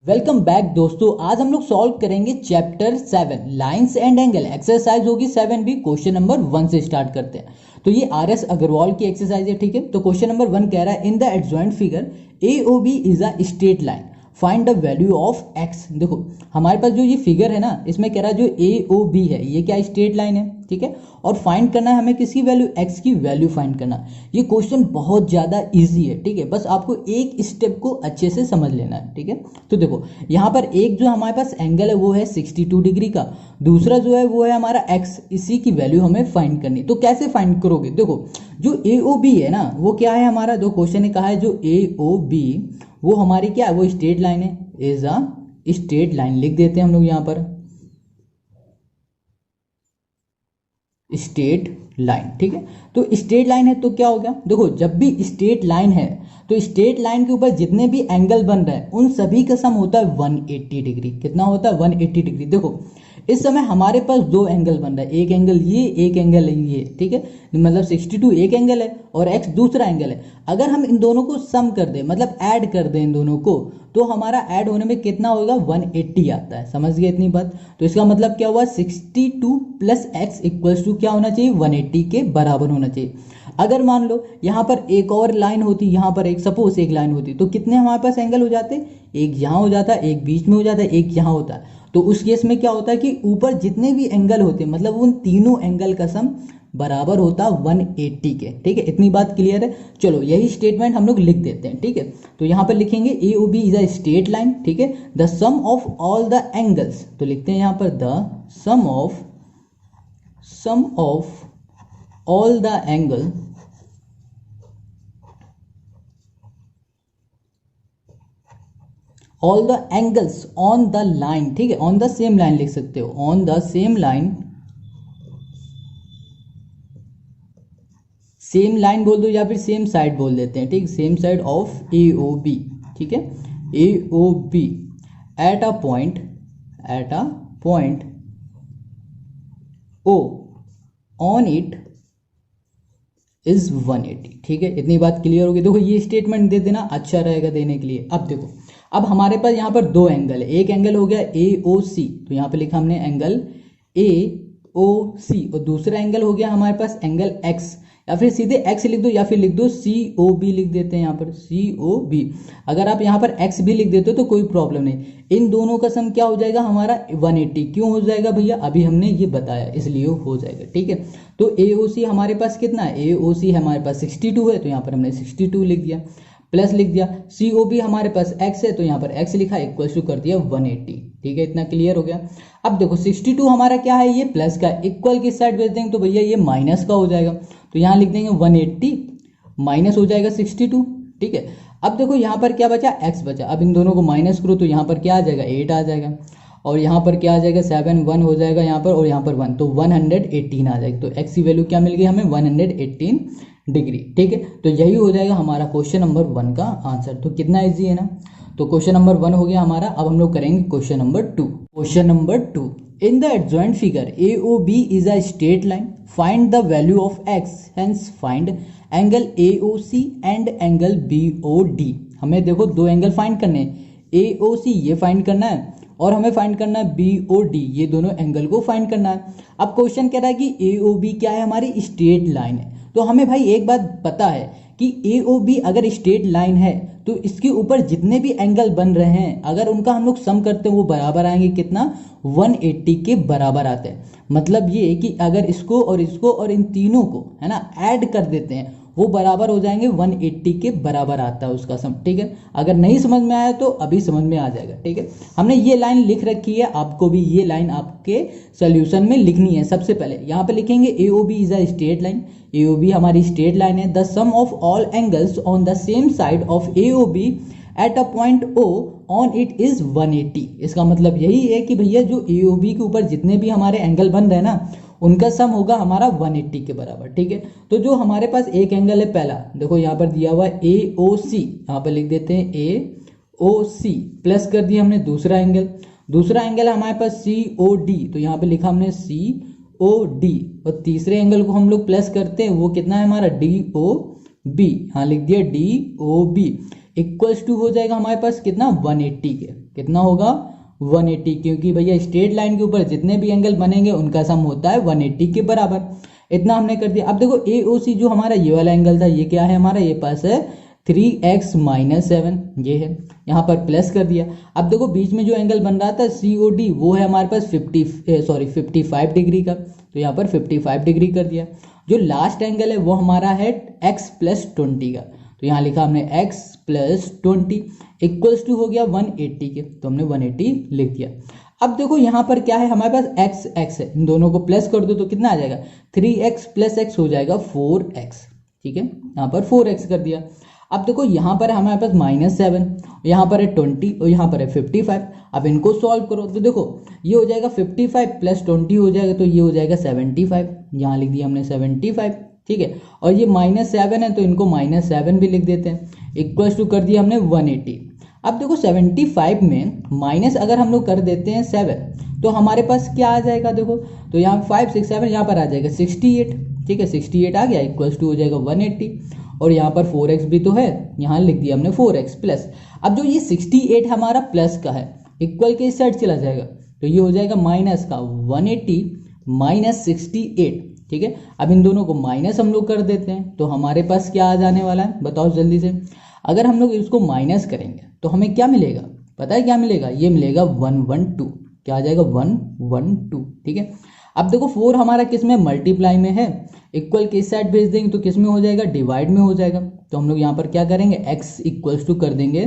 Welcome back दोस्तों। आज हम लोग सॉल्व करेंगे chapter 7 lines and angle. Exercise होगी 7B। क्वेश्चन नंबर 1 से स्टार्ट करते हैं। तो ये RS अग्रवाल की एक्सरसाइज है, ठीक है। तो क्वेश्चन नंबर 1 कह रहा है इन the adjoint figure AOB is a straight line, find the value of x। देखो हमारे पास जो ये फिगर है ना, इसमें कह रहा है जो AOB है ये क्या स्ट्रेट लाइन है, ठीक है। और फाइंड करना है हमें किसकी वैल्यू, x की वैल्यू फाइंड करना। ये क्वेश्चन बहुत ज्यादा इजी है, ठीक है। बस आपको एक स्टेप को अच्छे से समझ लेना है, ठीक है। तो देखो यहाँ पर एक जो हमारे पास एंगल है वो है 62 डिग्री का, दूसरा जो है वो है हमारा x। इसी की वैल्यू हमें फाइंड करनी। तो कैसे फाइंड करोगे, देखो जो AOB है ना वो क्या है हमारा, जो क्वेश्चन ने कहा है जो AOB वो हमारी क्या है, वो स्ट्रेट लाइन है, इज अ स्ट्रेट लाइन। लिख देते हैं हम लोग यहाँ पर स्ट्रेट लाइन, ठीक है। तो स्ट्रेट लाइन है तो क्या हो गया, देखो जब भी स्ट्रेट लाइन है तो स्ट्रेट लाइन के ऊपर जितने भी एंगल बन रहे हैं उन सभी का सम होता है 180 डिग्री। कितना होता है, 180 डिग्री। देखो इस समय हमारे पास दो एंगल बन रहा है, एक एंगल ये, एक एंगल ये, ठीक है। मतलब 62 एक एंगल है और x दूसरा एंगल है। अगर हम इन दोनों को सम कर दें, मतलब ऐड कर दें इन दोनों को, तो हमारा ऐड होने में कितना होगा, 180 आता है। समझ गए इतनी बात। तो इसका मतलब क्या हुआ, 62 प्लस x इक्वल्स टू क्या होना चाहिए, 180 के बराबर होना चाहिए। अगर मान लो यहाँ पर एक और लाइन होती, यहाँ पर एक सपोज एक लाइन होती, तो कितने हमारे पास एंगल हो जाते, एक यहाँ हो जाता, एक बीच में हो जाता, एक यहाँ होता है। तो उस केस में क्या होता है कि ऊपर जितने भी एंगल होते मतलब उन तीनों एंगल का सम बराबर होता 180 के, ठीक है। इतनी बात क्लियर है। चलो यही स्टेटमेंट हम लोग लिख देते हैं, ठीक है। तो यहाँ पर लिखेंगे AOB is a straight line, ठीक है। The sum of all the angles, तो लिखते हैं यहाँ पर the sum of all the angle all the angles on the line, ठीक है। ऑन द सेम लाइन लिख सकते हो, on the same line, same line बोल दो या फिर सेम साइड बोल देते हैं, ठीक। सेम साइड ऑफ AOB, ठीक है। AOB at a point O on it is 180, ठीक है। इतनी बात क्लियर होगी। देखो ये स्टेटमेंट दे देना अच्छा रहेगा देने के लिए। अब देखो अब हमारे पास यहाँ पर दो एंगल है, एक एंगल हो गया AOC, तो यहाँ पे लिखा हमने एंगल AOC, और दूसरा एंगल हो गया हमारे पास एंगल X, या फिर सीधे X लिख दो या फिर लिख दो COB लिख देते हैं यहाँ पर COB। अगर आप यहाँ पर X भी लिख देते हो तो कोई प्रॉब्लम नहीं। इन दोनों का सम क्या हो जाएगा हमारा 180। क्यों हो जाएगा भैया, अभी हमने ये बताया इसलिए हो जाएगा, ठीक है। तो AOC हमारे पास कितना है, AOC हमारे पास 62 है, तो यहाँ पर हमने 62 लिख दिया, प्लस लिख दिया। COB हमारे पास x है, तो यहाँ पर x लिखा इक्वल्स टू कर दिया 180, ठीक है। इतना क्लियर हो गया। अब देखो 62 हमारा क्या है, ये प्लस का, इक्वल किस साइड भेज देंगे तो भैया ये माइनस का हो जाएगा, तो यहाँ लिख देंगे 180 माइनस हो जाएगा 62, ठीक है। अब देखो यहाँ पर क्या बचा, x बचा। अब इन दोनों को माइनस करो तो यहाँ पर क्या आ जाएगा, 8 आ जाएगा, और यहाँ पर क्या आ जाएगा 7, 1 हो जाएगा यहाँ पर, और यहाँ पर 1, तो 118 आ जाएगी। तो x की वैल्यू क्या मिल गई हमें, 118 डिग्री, ठीक है। तो यही हो जाएगा हमारा क्वेश्चन नंबर 1 का आंसर। तो कितना इजी है ना। तो क्वेश्चन नंबर 1 हो गया हमारा। अब हम लोग करेंगे question number 2। Question number 2, in the adjoint figure AOB is a straight line, find the value of x, hence find angle AOC and angle BOD। हमें देखो दो एंगल फाइंड करने हैं, AOC ये फाइंड करना है और हमें फाइंड करना है BOD, ये दोनों एंगल को फाइंड करना है। अब क्वेश्चन कह रहा है कि AOB क्या है, हमारी स्ट्रेट लाइन है। तो हमें भाई एक बात पता है कि AOB अगर स्ट्रेट लाइन है तो इसके ऊपर जितने भी एंगल बन रहे हैं अगर उनका हम लोग सम करते हैं वो बराबर आएंगे, कितना, 180 के बराबर आते हैं। मतलब ये कि अगर इसको और इन तीनों को है ना ऐड कर देते हैं वो बराबर हो जाएंगे, 180 के बराबर आता है उसका सम, ठीक है। अगर नहीं समझ में आया तो अभी समझ में आ जाएगा, ठीक है। हमने ये लाइन लिख रखी है, आपको भी ये लाइन आपके सोल्यूशन में लिखनी है। सबसे पहले यहाँ पे लिखेंगे AOB is a straight line, AOB हमारी स्ट्रेट लाइन है। The sum of all angles on the same side of AOB at a point O on it is 180। इसका मतलब यही है कि भैया जो AOB के ऊपर जितने भी हमारे एंगल बन रहे हैं ना उनका सम होगा हमारा 180 के बराबर, ठीक है। तो जो हमारे पास एक एंगल है पहला, देखो यहाँ पर दिया हुआ है AOC, यहाँ पर लिख देते हैं AOC, प्लस कर दिया हमने दूसरा एंगल है हमारे पास COD, तो यहाँ पे लिखा हमने COD, और तीसरे एंगल को हम लोग प्लस करते हैं, वो कितना है हमारा DOB, हाँ लिख दिया DOB, इक्वल्स टू हो जाएगा हमारे पास कितना, 180 के, कितना होगा 180, क्योंकि भैया स्ट्रेट लाइन के ऊपर जितने भी एंगल बनेंगे उनका सम होता है 180 के बराबर। इतना हमने कर दिया। अब देखो AOC जो हमारा ये वाला एंगल था, ये क्या है हमारा, ये पास है 3x - 7, ये है, यहाँ पर प्लस कर दिया। अब देखो बीच में जो एंगल बन रहा था COD, वो है हमारे पास 55 डिग्री का, तो यहाँ पर 55 डिग्री कर दिया। जो लास्ट एंगल है वो हमारा है x + 20 का, तो यहाँ लिखा हमने x + 20 इक्वल्स टू हो गया 180 के, तो हमने 180 लिख दिया। अब देखो यहाँ पर क्या है हमारे पास x है, इन दोनों को प्लस कर दो तो कितना आ जाएगा, 3x + x हो जाएगा 4x, ठीक है, यहाँ पर 4x कर दिया। अब देखो यहाँ पर हमारे पास -7, यहाँ पर है 20 और यहाँ पर है 55। अब इनको सॉल्व करो तो देखो ये हो जाएगा 55 + 20 हो जाएगा, तो ये हो जाएगा 75, यहाँ लिख दिया हमने 75, ठीक है। और ये -7 है तो इनको -7 भी लिख देते हैं, इक्वल्स टू कर दिया हमने 180। अब देखो 75 में माइनस अगर हम लोग कर देते हैं 7 तो हमारे पास क्या आ जाएगा, देखो तो यहाँ 5 6 7 यहाँ पर आ जाएगा 68, ठीक है, 68 आ गया, इक्वल्स टू हो जाएगा 180। और यहाँ पर 4x भी तो है, यहाँ लिख दिया हमने 4x प्लस। अब जो ये 68 हमारा प्लस का है, इक्वल के इस साइड चला जाएगा, तो ये हो जाएगा माइनस का 180 - 68, ठीक है। अब इन दोनों को माइनस हम लोग कर देते हैं, तो हमारे पास क्या आ जाने वाला है, बताओ जल्दी से। अगर हम लोग इसको माइनस करेंगे तो हमें क्या मिलेगा, पता है क्या मिलेगा, ये मिलेगा 112, क्या आ जाएगा 112, ठीक है। अब देखो 4 हमारा किस में, मल्टीप्लाई में है, इक्वल के इस साइड भेज देंगे तो किस में हो जाएगा, डिवाइड में हो जाएगा। तो हम लोग यहाँ पर क्या करेंगे, x इक्वल्स टू कर देंगे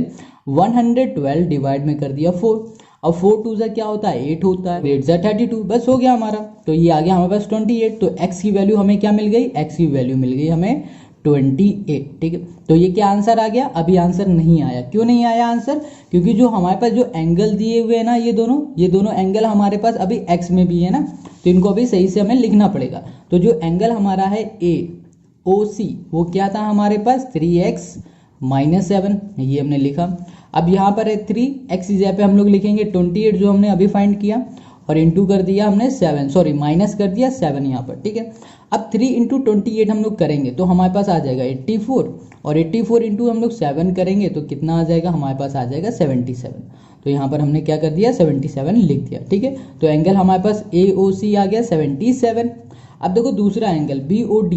112 डिवाइड में कर दिया 4। अब 4 2 जा क्या होता है, 8 होता है, 8 जा 32, बस हो गया हमारा। तो ये आ गया हमारे पास 28। तो x की वैल्यू हमें क्या मिल गई, x की वैल्यू मिल गई हमें 28, ठीक है। तो ये क्या आंसर आ गया, अभी आंसर नहीं आया, क्यों नहीं आया आंसर, क्योंकि जो हमारे पास जो एंगल दिए हुए हैं ना, ये दोनों एंगल हमारे पास अभी x में भी है ना, तो इनको अभी सही से हमें लिखना पड़ेगा। तो जो एंगल हमारा है AOC वो क्या था हमारे पास 3x - 7, ये हमने लिखा। अब यहाँ पर है 3x की जगह पे हम लोग लिखेंगे 28 जो हमने अभी फाइंड किया, और इंटू कर दिया हमने 7, सॉरी माइनस कर दिया 7 यहाँ पर, ठीक है। अब 3 × 28 हम लोग करेंगे तो हमारे पास आ जाएगा 84, और 84 इंटू हम लोग 7 करेंगे तो कितना आ जाएगा, हमारे पास आ जाएगा 77। तो यहाँ पर हमने क्या कर दिया, 77 लिख दिया, ठीक है। तो एंगल हमारे पास AOC आ गया 77। अब देखो दूसरा एंगल BOD,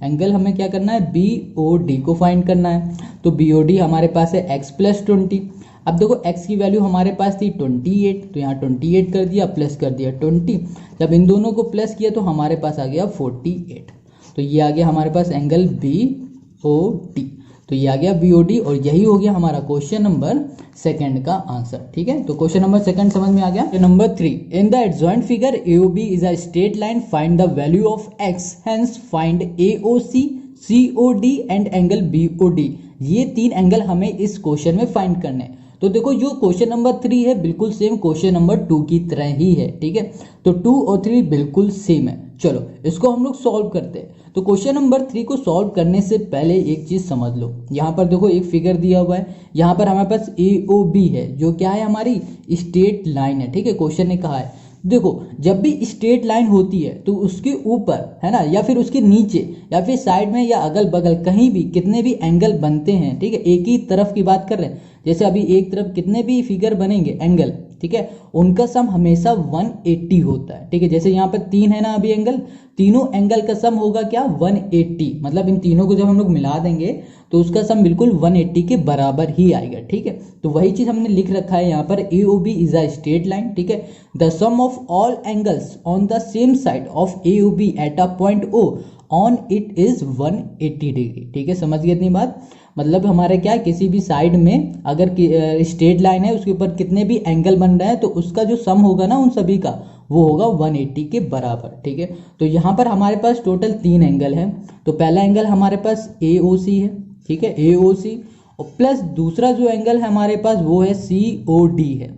एंगल हमें क्या करना है, BOD को फाइंड करना है। तो BOD हमारे पास है x + 20। अब देखो x की वैल्यू हमारे पास थी 28, तो यहाँ 28 कर दिया, प्लस कर दिया 20। जब इन दोनों को प्लस किया तो हमारे पास आ गया 48। तो ये आ गया हमारे पास एंगल BOD, तो ये आ गया BOD, और यही हो गया हमारा क्वेश्चन नंबर 2 का आंसर, ठीक है। तो क्वेश्चन नंबर 2 समझ में आ गया। Number 3, in the adjoint figure AOB is a straight line, find the value of x, hence find AOC, COD and angle BOD। ये 3 एंगल हमें इस क्वेश्चन में फाइंड करने हैं। तो देखो जो क्वेश्चन नंबर 3 है बिल्कुल सेम क्वेश्चन नंबर 2 की तरह ही है, ठीक है। तो 2 और 3 बिल्कुल सेम है। चलो इसको हम लोग सॉल्व करते हैं। तो क्वेश्चन नंबर 3 को सॉल्व करने से पहले एक चीज समझ लो, यहाँ पर देखो एक फिगर दिया हुआ है, यहाँ पर हमारे पास AOB है जो क्या है, हमारी स्ट्रेट लाइन है, ठीक है। क्वेश्चन ने कहा है देखो जब भी स्ट्रेट लाइन होती है तो उसके ऊपर है ना, या फिर उसके नीचे या फिर साइड में या अगल बगल कहीं भी कितने भी एंगल बनते हैं, ठीक है, एक ही तरफ की बात कर रहे हैं, जैसे अभी एक तरफ कितने भी फिगर बनेंगे एंगल, ठीक है, उनका सम हमेशा 180 होता है, ठीक है। जैसे यहाँ पर 3 है ना अभी एंगल, तीनों एंगल का सम होगा क्या 180, मतलब इन तीनों को जब हम लोग मिला देंगे तो उसका सम बिल्कुल 180 के बराबर ही आएगा, ठीक है। तो वही चीज हमने लिख रखा है यहाँ पर, AOB is a straight line, ठीक है। The sum of all angles on the same side of AOB at a point O on it is 180 degree, ठीक है। समझ गए इतनी बात, मतलब हमारे क्या किसी भी साइड में अगर स्ट्रेट लाइन है उसके ऊपर कितने भी एंगल बन रहे हैं तो उसका जो सम होगा ना उन सभी का वो होगा 180 के बराबर, ठीक है। तो यहाँ पर हमारे पास टोटल 3 एंगल है। तो पहला एंगल हमारे पास AOC है, ठीक है, AOC, और प्लस दूसरा जो एंगल है हमारे पास वो है COD है,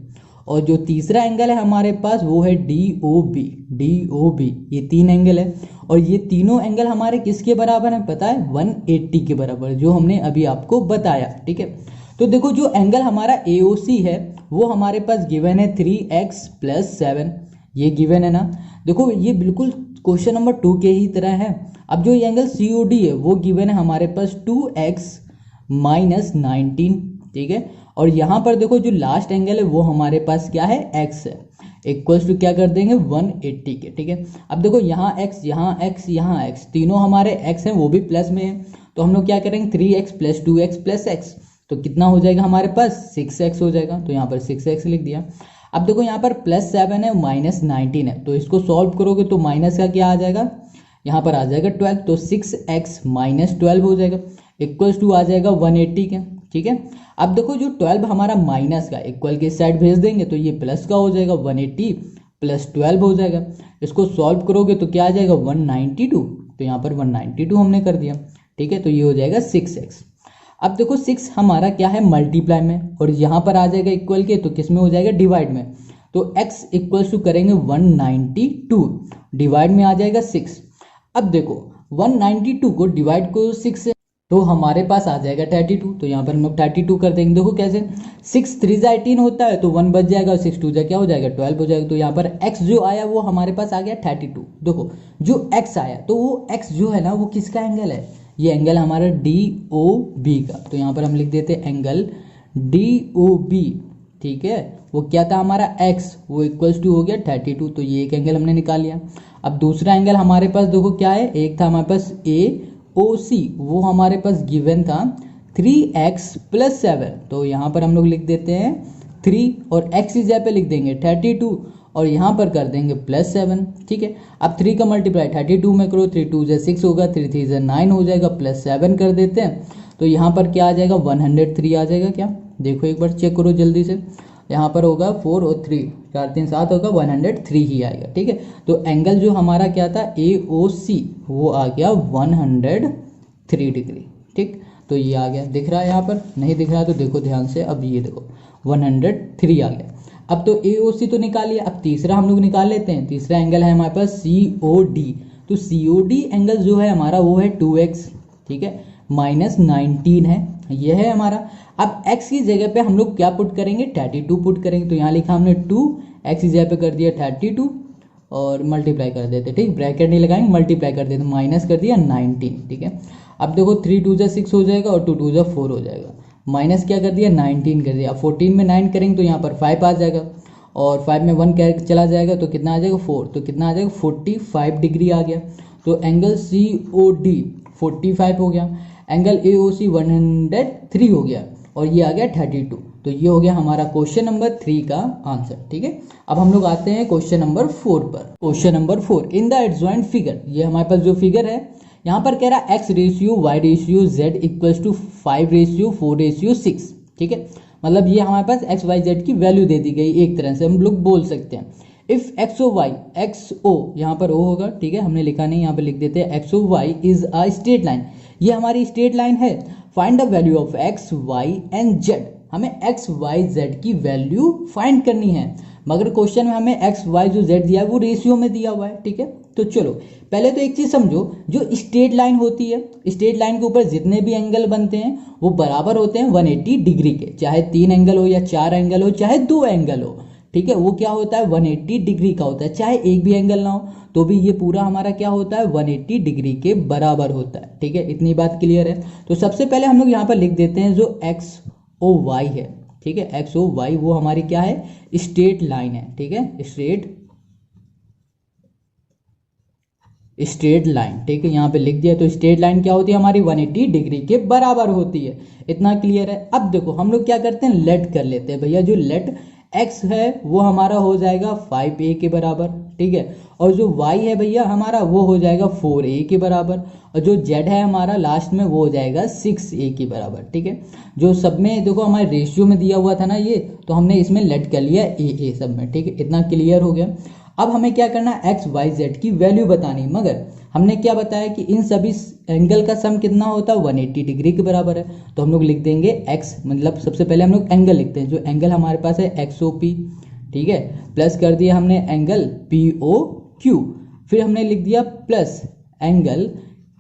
और जो तीसरा एंगल है हमारे पास वो है DOB, ये 3 एंगल है। और ये तीनों एंगल हमारे किसके बराबर है पता है, 180 के बराबर, जो हमने अभी आपको बताया, ठीक है। तो देखो जो एंगल हमारा AOC है वो हमारे पास गिवन है 3x + 7, ये गिवन है ना। देखो ये बिल्कुल क्वेश्चन नंबर 2 के ही तरह है। अब जो ये एंगल COD है वो गिवन है हमारे पास 2x - 19, ठीक है। और यहाँ पर देखो जो लास्ट एंगल है वो हमारे पास क्या है, x है, इक्वल्स टू क्या कर देंगे 180 के। ठीक है, अब देखो यहाँ x, यहाँ x, यहाँ x, तीनों हमारे x हैं, वो भी प्लस में है, तो हम लोग क्या करेंगे 3x plus 2x plus x, तो कितना हो जाएगा हमारे पास 6x हो जाएगा, तो यहाँ पर 6x लिख दिया। अब देखो यहाँ पर +7 है माइनस 19 है, तो इसको सॉल्व करोगे तो माइनस का क्या आ जाएगा, यहाँ पर आ जाएगा 12, तो 6x माइनस 12 हो जाएगा, इक्वल्स टू आ जाएगा 180 के। ठीक है, अब देखो जो 12 हमारा माइनस का इक्वल के साइड भेज देंगे तो ये प्लस का हो जाएगा, 180 प्लस 12 हो जाएगा, इसको सॉल्व करोगे तो क्या आ जाएगा 192, तो यहाँ पर 192 हमने कर दिया। ठीक है, तो ये हो जाएगा 6x। अब देखो 6 हमारा क्या है मल्टीप्लाई में, और यहाँ पर आ जाएगा इक्वल के, तो किस में हो जाएगा डिवाइड में, तो x इक्वल्स टू करेंगे 192, डिवाइड में आ जाएगा 6। अब देखो 192 को डिवाइड को 6 से, तो हमारे पास आ जाएगा 32, तो यहाँ पर हम लोग 32 कर देंगे। देखो कैसे, 6 3 जा 18 होता है, तो 1 बच जाएगा, और 6 2 जा क्या हो जाएगा 12 हो जाएगा, तो यहाँ पर x जो आया वो हमारे पास आ गया 32। देखो जो x आया, तो वो x जो है ना वो किसका एंगल है, ये एंगल हमारा DOB का, तो यहाँ पर हम लिख देते हैं एंगल DOB। ठीक है, वो क्या था हमारा x, वो इक्वल्स टू हो गया 32, तो ये एक एंगल हमने निकाल लिया। अब दूसरा एंगल हमारे पास देखो क्या है, एक था हमारे पास AOC, वो हमारे पास गिवन था 3x प्लस 7, तो यहाँ पर हम लोग लिख देते हैं 3 और x की जगह पे लिख देंगे 32 और यहाँ पर कर देंगे प्लस 7। ठीक है, अब 3 का मल्टीप्लाई 32 में करो, 3 2 6 होगा, 3 3 9 हो जाएगा, प्लस 7 कर देते हैं, तो यहाँ पर क्या आ जाएगा 103 आ जाएगा। क्या देखो एक बार चेक करो जल्दी से, यहाँ पर होगा 4 और 3 4 3 7 होगा, 103 ही आएगा। ठीक है, तो एंगल जो हमारा क्या था AOC वो आ गया 103 डिग्री। ठीक, तो ये आ गया, दिख रहा है यहाँ पर, नहीं दिख रहा तो देखो ध्यान से, अब ये देखो 103 आ गया। अब तो AOC तो निकाल लिया, अब तीसरा हम लोग निकाल लेते हैं। तीसरा एंगल है हमारे पास COD, तो COD एंगल जो है हमारा वो है 2x, ठीक है, माइनस 19 है, ये है हमारा। अब x की जगह पे हम लोग क्या पुट करेंगे 32 पुट करेंगे, तो यहाँ लिखा हमने 2, x की जगह पे कर दिया 32 और मल्टीप्लाई कर देते, ठीक, ब्रैकेट नहीं लगाएंगे, मल्टीप्लाई कर देते, माइनस कर दिया 19। ठीक है, अब देखो 3 2 6 हो जाएगा और 2 2 4 हो जाएगा, माइनस क्या कर दिया 19 कर दिया। अब 14 में 9 करेंगे तो यहाँ पर 5 आ जाएगा, और 5 में 1 चला जाएगा तो कितना आ जाएगा 4, तो कितना आ जाएगा 45 डिग्री आ गया। तो एंगल COD 45 हो गया, एंगल AOC 103 हो गया, और ये आ गया 32। तो ये हो गया हमारा क्वेश्चन नंबर 3 का आंसर। ठीक है, अब हम लोग आते हैं क्वेश्चन नंबर 4 पर। Question number 4, in the adjoint figure, ये हमारे पास जो फिगर है यहाँ पर कह रहा है x ratio y ratio z equals to 5 ratio 4 ratio 6। ठीक है, मतलब ये हमारे पास x y z की वैल्यू दे दी गई, एक तरह से हम लोग बोल सकते हैं। If x o y, x o यहाँ पर o होगा, ठीक है, हमने लिखा नहीं, यहाँ पर लिख देते हैं x o y is a straight line, ये हमारी स्ट्रेट लाइन है। Find the value of x y and z, हमें x y z की वैल्यू फाइंड करनी है, मगर क्वेश्चन में हमें x y जो z दिया है वो रेशियो में दिया हुआ है। ठीक है, तो चलो पहले तो एक चीज समझो, जो स्ट्रेट लाइन होती है, स्ट्रेट लाइन के ऊपर जितने भी एंगल बनते हैं वो बराबर होते हैं 180 डिग्री के, चाहे 3 एंगल हो या 4 एंगल हो चाहे 2 एंगल हो। ठीक है, वो क्या होता है 180 डिग्री का होता है, चाहे एक भी एंगल ना हो तो भी ये पूरा हमारा क्या होता है 180 डिग्री के बराबर होता है। ठीक है, इतनी बात क्लियर है। तो सबसे पहले हम लोग यहाँ पर लिख देते हैं जो x o y है, ठीक है, x o y वो हमारी क्या है स्ट्रेट लाइन है। ठीक है, स्ट्रेट लाइन, ठीक है, यहाँ पे लिख दिया। तो स्ट्रेट लाइन क्या होती है हमारी 180 डिग्री के बराबर होती है, इतना क्लियर है। अब देखो हम लोग क्या करते हैं लेट कर लेते हैं भैया, जो लेट x है वो हमारा हो जाएगा 5a के बराबर, ठीक है, और जो y है भैया हमारा वो हो जाएगा 4a के बराबर, और जो z है हमारा लास्ट में वो हो जाएगा 6a के बराबर। ठीक है, जो सब में देखो हमारे रेशियो में दिया हुआ था ना ये, तो हमने इसमें लेट कर लिया a सब में। ठीक है, इतना क्लियर हो गया। अब हमें क्या करना है x y z की वैल्यू बतानी, मगर हमने क्या बताया कि इन सभी एंगल का सम कितना होता है 180 डिग्री के बराबर है, तो हम लोग लिख देंगे x, मतलब सबसे पहले हम लोग एंगल लिखते हैं, जो एंगल हमारे पास है XOP, ठीक है, प्लस कर दिया हमने एंगल POQ, फिर हमने लिख दिया plus angle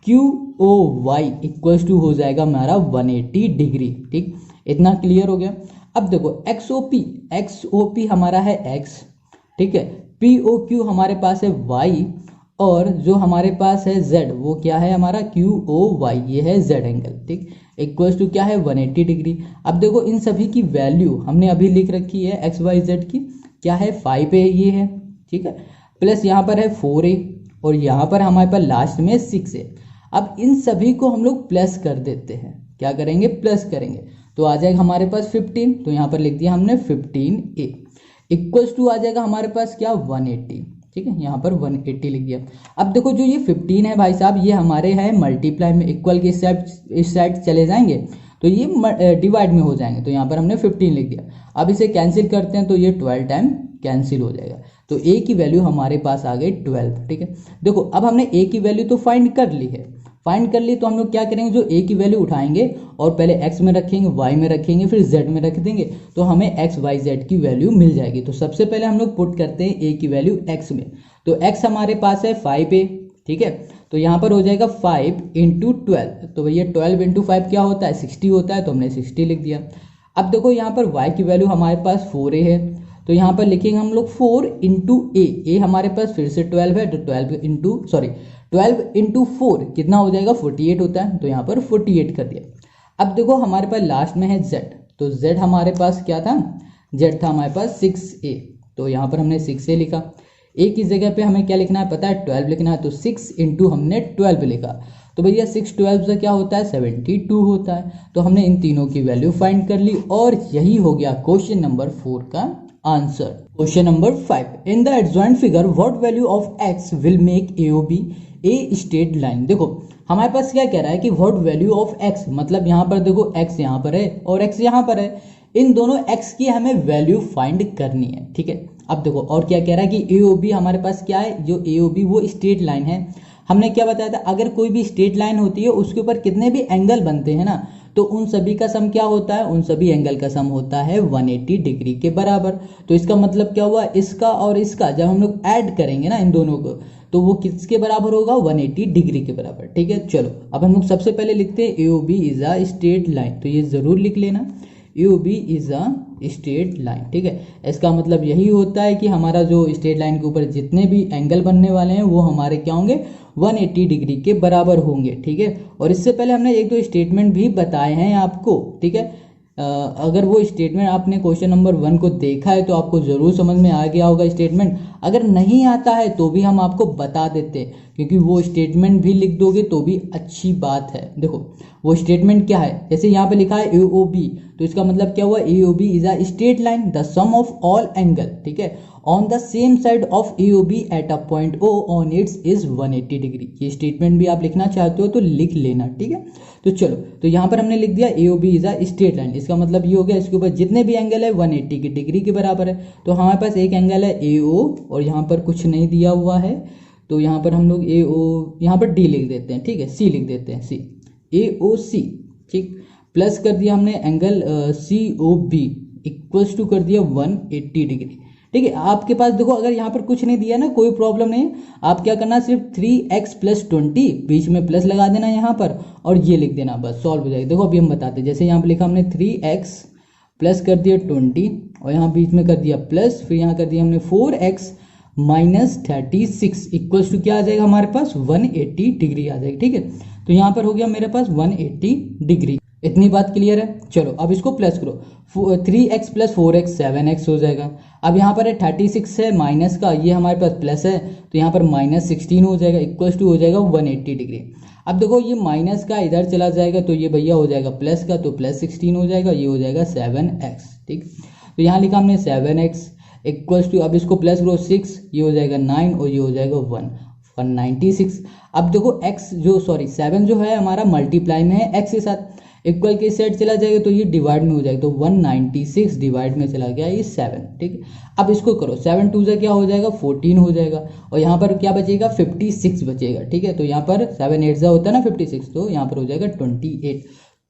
QOY equals to हो जाएगा हमारा 180 डिग्री। ठीक, इतना क्लियर हो गया। अब देखो XOP हमारा है x, ठीक है, POQ हमारे पास है y, और जो हमारे पास है z वो क्या है हमारा QOY, ये है z एंगल, ठीक, इक्वल्स टू क्या है 180 डिग्री। अब देखो इन सभी की वैल्यू हमने अभी लिख रखी है XYZ की, क्या है 5A ये है, ठीक है, प्लस यहाँ पर है 4A और यहाँ पर हमारे पास लास्ट में 6A। अब इन सभी को हम लोग प्लस कर देते हैं, क्या करेंगे प्लस करेंगे, तो आ जाएगा हमारे पास 15, तो यहाँ पर लिख दिया हमने 15A इक्वल्स टू आ जाएगा हमारे पास क्या 180, ठीक है, यहाँ पर 180 लिख दिया। अब देखो जो ये 15 है भाई साहब, ये हमारे है मल्टीप्लाई में, इक्वल के इस साइड चले जाएंगे तो ये डिवाइड में हो जाएंगे, तो यहाँ पर हमने 15 लिख दिया। अब इसे कैंसिल करते हैं तो ये 12 टाइम कैंसिल हो जाएगा, तो a की वैल्यू हमारे पास आ गई 12, ठीक है। देखो अब हमने a की वैल्यू तो फाइंड कर ली है, फाइंड कर ली तो हम लोग क्या करेंगे, जो a की वैल्यू उठाएंगे और पहले x में रखेंगे, y में रखेंगे, फिर z में रख देंगे, तो हमें x y z की वैल्यू मिल जाएगी। तो सबसे पहले हम लोग पुट करते हैं a की वैल्यू x में, तो x हमारे पास है 5a, ठीक है, तो यहाँ पर हो जाएगा 5 इंटू 12, तो भैया 12 इंटू 5 क्या होता है 60 होता है, तो हमने 60 लिख दिया। अब देखो यहाँ पर y की वैल्यू हमारे पास 4a है, तो यहाँ पर लिखेंगे हम लोग 4 इंटू a हमारे पास फिर से 12 है, तो 12 इंटू 4 कितना हो जाएगा 48 होता है, तो यहाँ पर 48 कर दिया। अब देखो हमारे पास लास्ट में है z, तो z हमारे पास क्या था, z था हमारे पास 6a, तो यहाँ पर हमने 6a लिखा। a की जगह पे हमें क्या लिखना है पता है 12 लिखना है, तो 6 इंटू हमने 12 लिखा, तो भैया 6 12 से क्या होता है 72 होता है। तो हमने इन तीनों की वैल्यू फाइंड कर ली और यही हो गया क्वेश्चन नंबर 4 का answer. Question number 5, in the adjoint figure what value of x will make AOB a straight line. देखो हमारे पास क्या कह रहा है कि व्हाट वैल्यू ऑफ x, मतलब यहाँ पर देखो x यहाँ पर है और x यहाँ पर है, इन दोनों x की हमें वैल्यू फाइंड करनी है, ठीक है। अब देखो और क्या कह रहा है कि AOB हमारे पास क्या है, जो AOB वो स्ट्रेट लाइन है। हमने क्या बताया था, अगर कोई भी स्ट्रेट लाइन होती है उसके ऊपर कितने भी एंगल बनते हैं ना, तो उन सभी का सम क्या होता है, उन सभी एंगल का सम होता है 180 डिग्री के बराबर। तो इसका मतलब क्या हुआ, इसका और इसका जब हम लोग ऐड करेंगे ना इन दोनों को, तो वो किसके बराबर होगा 180 डिग्री के बराबर, ठीक है। चलो अब हम लोग सबसे पहले लिखते हैं AOB is a straight line, तो ये जरूर लिख लेना AOB is a straight line, ठीक है। इसका मतलब यही होता है कि हमारा जो स्ट्रेट लाइन के ऊपर जितने भी एंगल बनने वाले हैं वो हमारे क्या होंगे 180 डिग्री के बराबर होंगे, ठीक है। और इससे पहले हमने एक दो स्टेटमेंट भी बताए हैं आपको, ठीक है। अगर वो स्टेटमेंट आपने क्वेश्चन नंबर 1 को देखा है तो आपको जरूर समझ में आ गया होगा स्टेटमेंट, अगर नहीं आता है तो भी हम आपको बता देते हैं, क्योंकि वो स्टेटमेंट भी लिख दोगे तो भी अच्छी बात है। देखो वो स्टेटमेंट क्या है, जैसे यहाँ पे लिखा है AOB, तो इसका मतलब क्या हुआ AOB is a straight line the sum of all angle, ठीक है, on the same side of AOB at a point O on its is 180 degree. ये स्टेटमेंट भी आप लिखना चाहते हो तो लिख लेना, ठीक है। तो चलो, तो यहाँ पर हमने लिख दिया AOB is a straight line, इसका मतलब ये हो गया इसके ऊपर जितने भी एंगल है 180 की डिग्री के बराबर है। तो हमारे पास एक एंगल है AO और यहाँ पर कुछ नहीं दिया हुआ है, तो यहाँ पर हम लोग AO यहाँ पर D लिख देते हैं, ठीक है, C लिख देते हैं, C AOC, ठीक, प्लस कर दिया हमने एंगल COB इक्वल्स टू कर दिया 180 डिग्री, ठीक है। आपके पास देखो अगर यहाँ पर कुछ नहीं दिया ना कोई प्रॉब्लम नहीं, आप क्या करना सिर्फ 3x + 20 बीच में प्लस लगा देना यहाँ पर और ये लिख देना, बस सॉल्व हो जाएगा। देखो अभी हम बताते हैं, जैसे यहाँ पर लिखा हमने 3x प्लस कर दिया 20 और यहाँ बीच में कर दिया प्लस, फिर यहाँ कर दिया हमने 4x - 36 इक्वल्स टू क्या आ जाएगा हमारे पास 180 डिग्री आ जाएगी, ठीक है। तो यहाँ पर हो गया मेरे पास 180 डिग्री। इतनी बात क्लियर है। चलो अब इसको प्लस करो, 3x + 4x 7x हो जाएगा। अब यहाँ पर है 36 है माइनस का, ये हमारे पास प्लस है तो यहाँ पर -16 हो जाएगा इक्वल्स टू हो जाएगा 180 डिग्री। अब देखो ये माइनस का इधर चला जाएगा तो ये भैया हो जाएगा प्लस का, तो +16 हो जाएगा, ये हो जाएगा 7x, ठीक। तो यहाँ लिखा हमने 7x इक्वल्स टू, अब इसको प्लस करो 6, ये हो जाएगा 9 और ये हो जाएगा 196। अब देखो x जो 7 जो है हमारा मल्टीप्लाई में है x के साथ, इक्वल के साइड चला जाएगा तो ये डिवाइड में हो जाएगा, तो 196 डिवाइड में चला गया ये 7, ठीक है। अब इसको करो 7 2 से क्या हो जाएगा 14 हो जाएगा और यहाँ पर क्या बचेगा 56 बचेगा, ठीक है। तो यहाँ पर 7 8 होता है ना 56, तो यहाँ पर हो जाएगा 28।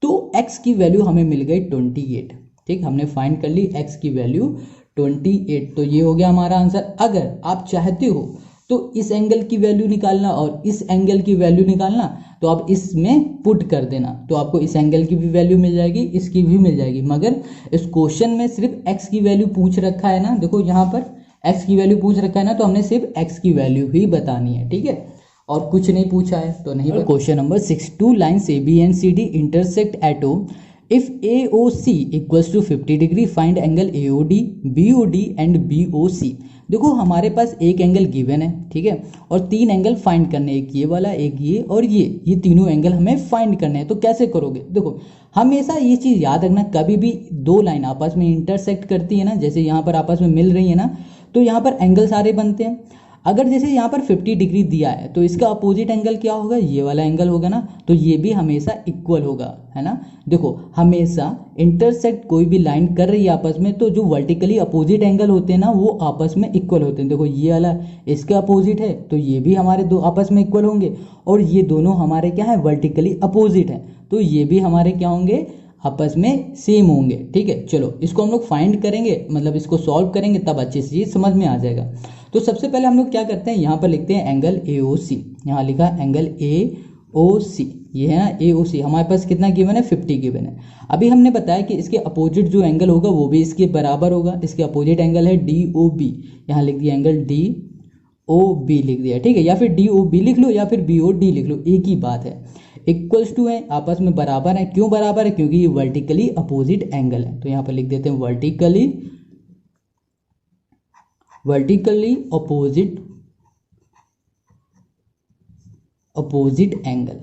तो x की वैल्यू हमें मिल गई 28, ठीक, हमने फाइंड कर ली x की वैल्यू 28। तो ये हो गया हमारा आंसर। अगर आप चाहते हो तो इस एंगल की वैल्यू निकालना और इस एंगल की वैल्यू निकालना, तो आप इसमें पुट कर देना, तो आपको इस एंगल की भी वैल्यू मिल जाएगी, इसकी भी मिल जाएगी। मगर इस क्वेश्चन में सिर्फ x की वैल्यू पूछ रखा है ना, देखो यहाँ पर एक्स की वैल्यू पूछ रखा है ना, तो हमने सिर्फ एक्स की वैल्यू ही बतानी है, ठीक है, और कुछ नहीं पूछा है तो नहीं। Question number 6, 2 lines A B and C D intersect at O, if A O C equals to 50 degree find angle A O D, B O D and B O C. देखो हमारे पास एक एंगल गिवन है, ठीक है, और तीन angle find करने, एक ये वाला, एक ये और ये तीनों एंगल हमें फाइंड करने हैं। तो कैसे करोगे? देखो हमेशा ये चीज़ याद रखना, कभी भी दो लाइन आपस में इंटरसेक्ट करती है ना, जैसे यहाँ पर आपस में मिल रही है ना, तो यहाँ पर एंगल सारे बनते हैं। अगर जैसे यहाँ पर 50 डिग्री दिया है तो इसका अपोजिट एंगल क्या होगा? ये वाला एंगल होगा ना, तो ये भी हमेशा इक्वल होगा, है ना। देखो हमेशा इंटरसेक्ट कोई भी लाइन कर रही है आपस में, तो जो वर्टिकली अपोजिट एंगल होते हैं ना वो आपस में इक्वल होते हैं। देखो ये वाला इसका अपोजिट है तो ये भी हमारे दो आपस में इक्वल होंगे, और ये दोनों हमारे क्या है? वर्टिकली अपोजिट है, तो ये भी हमारे क्या होंगे? आपस में सेम होंगे, ठीक है। चलो इसको हम लोग फाइंड करेंगे, मतलब इसको सॉल्व करेंगे, तब अच्छे से ये समझ में आ जाएगा। तो सबसे पहले हम लोग क्या करते हैं, यहाँ पर लिखते हैं एंगल ए ओ सी। यहाँ लिखा एंगल ए ओ सी, ये है ना ए ओ सी। हमारे पास कितना गिवन है? 50 गिवन है। अभी हमने बताया कि इसके अपोजिट जो एंगल होगा वो भी इसके बराबर होगा। इसके अपोजिट एंगल है डी ओ बी, यहाँ लिख दिया एंगल डी ओ बी लिख दिया, ठीक है, या फिर डी ओ बी लिख लो या फिर बी ओ डी लिख लो, एक ही बात है। इक्वल्स टू है, आपस में बराबर है। क्यों बराबर है? क्योंकि ये वर्टिकली अपोजिट एंगल है। तो यहाँ पर लिख देते हैं वर्टिकली अपोजिट एंगल,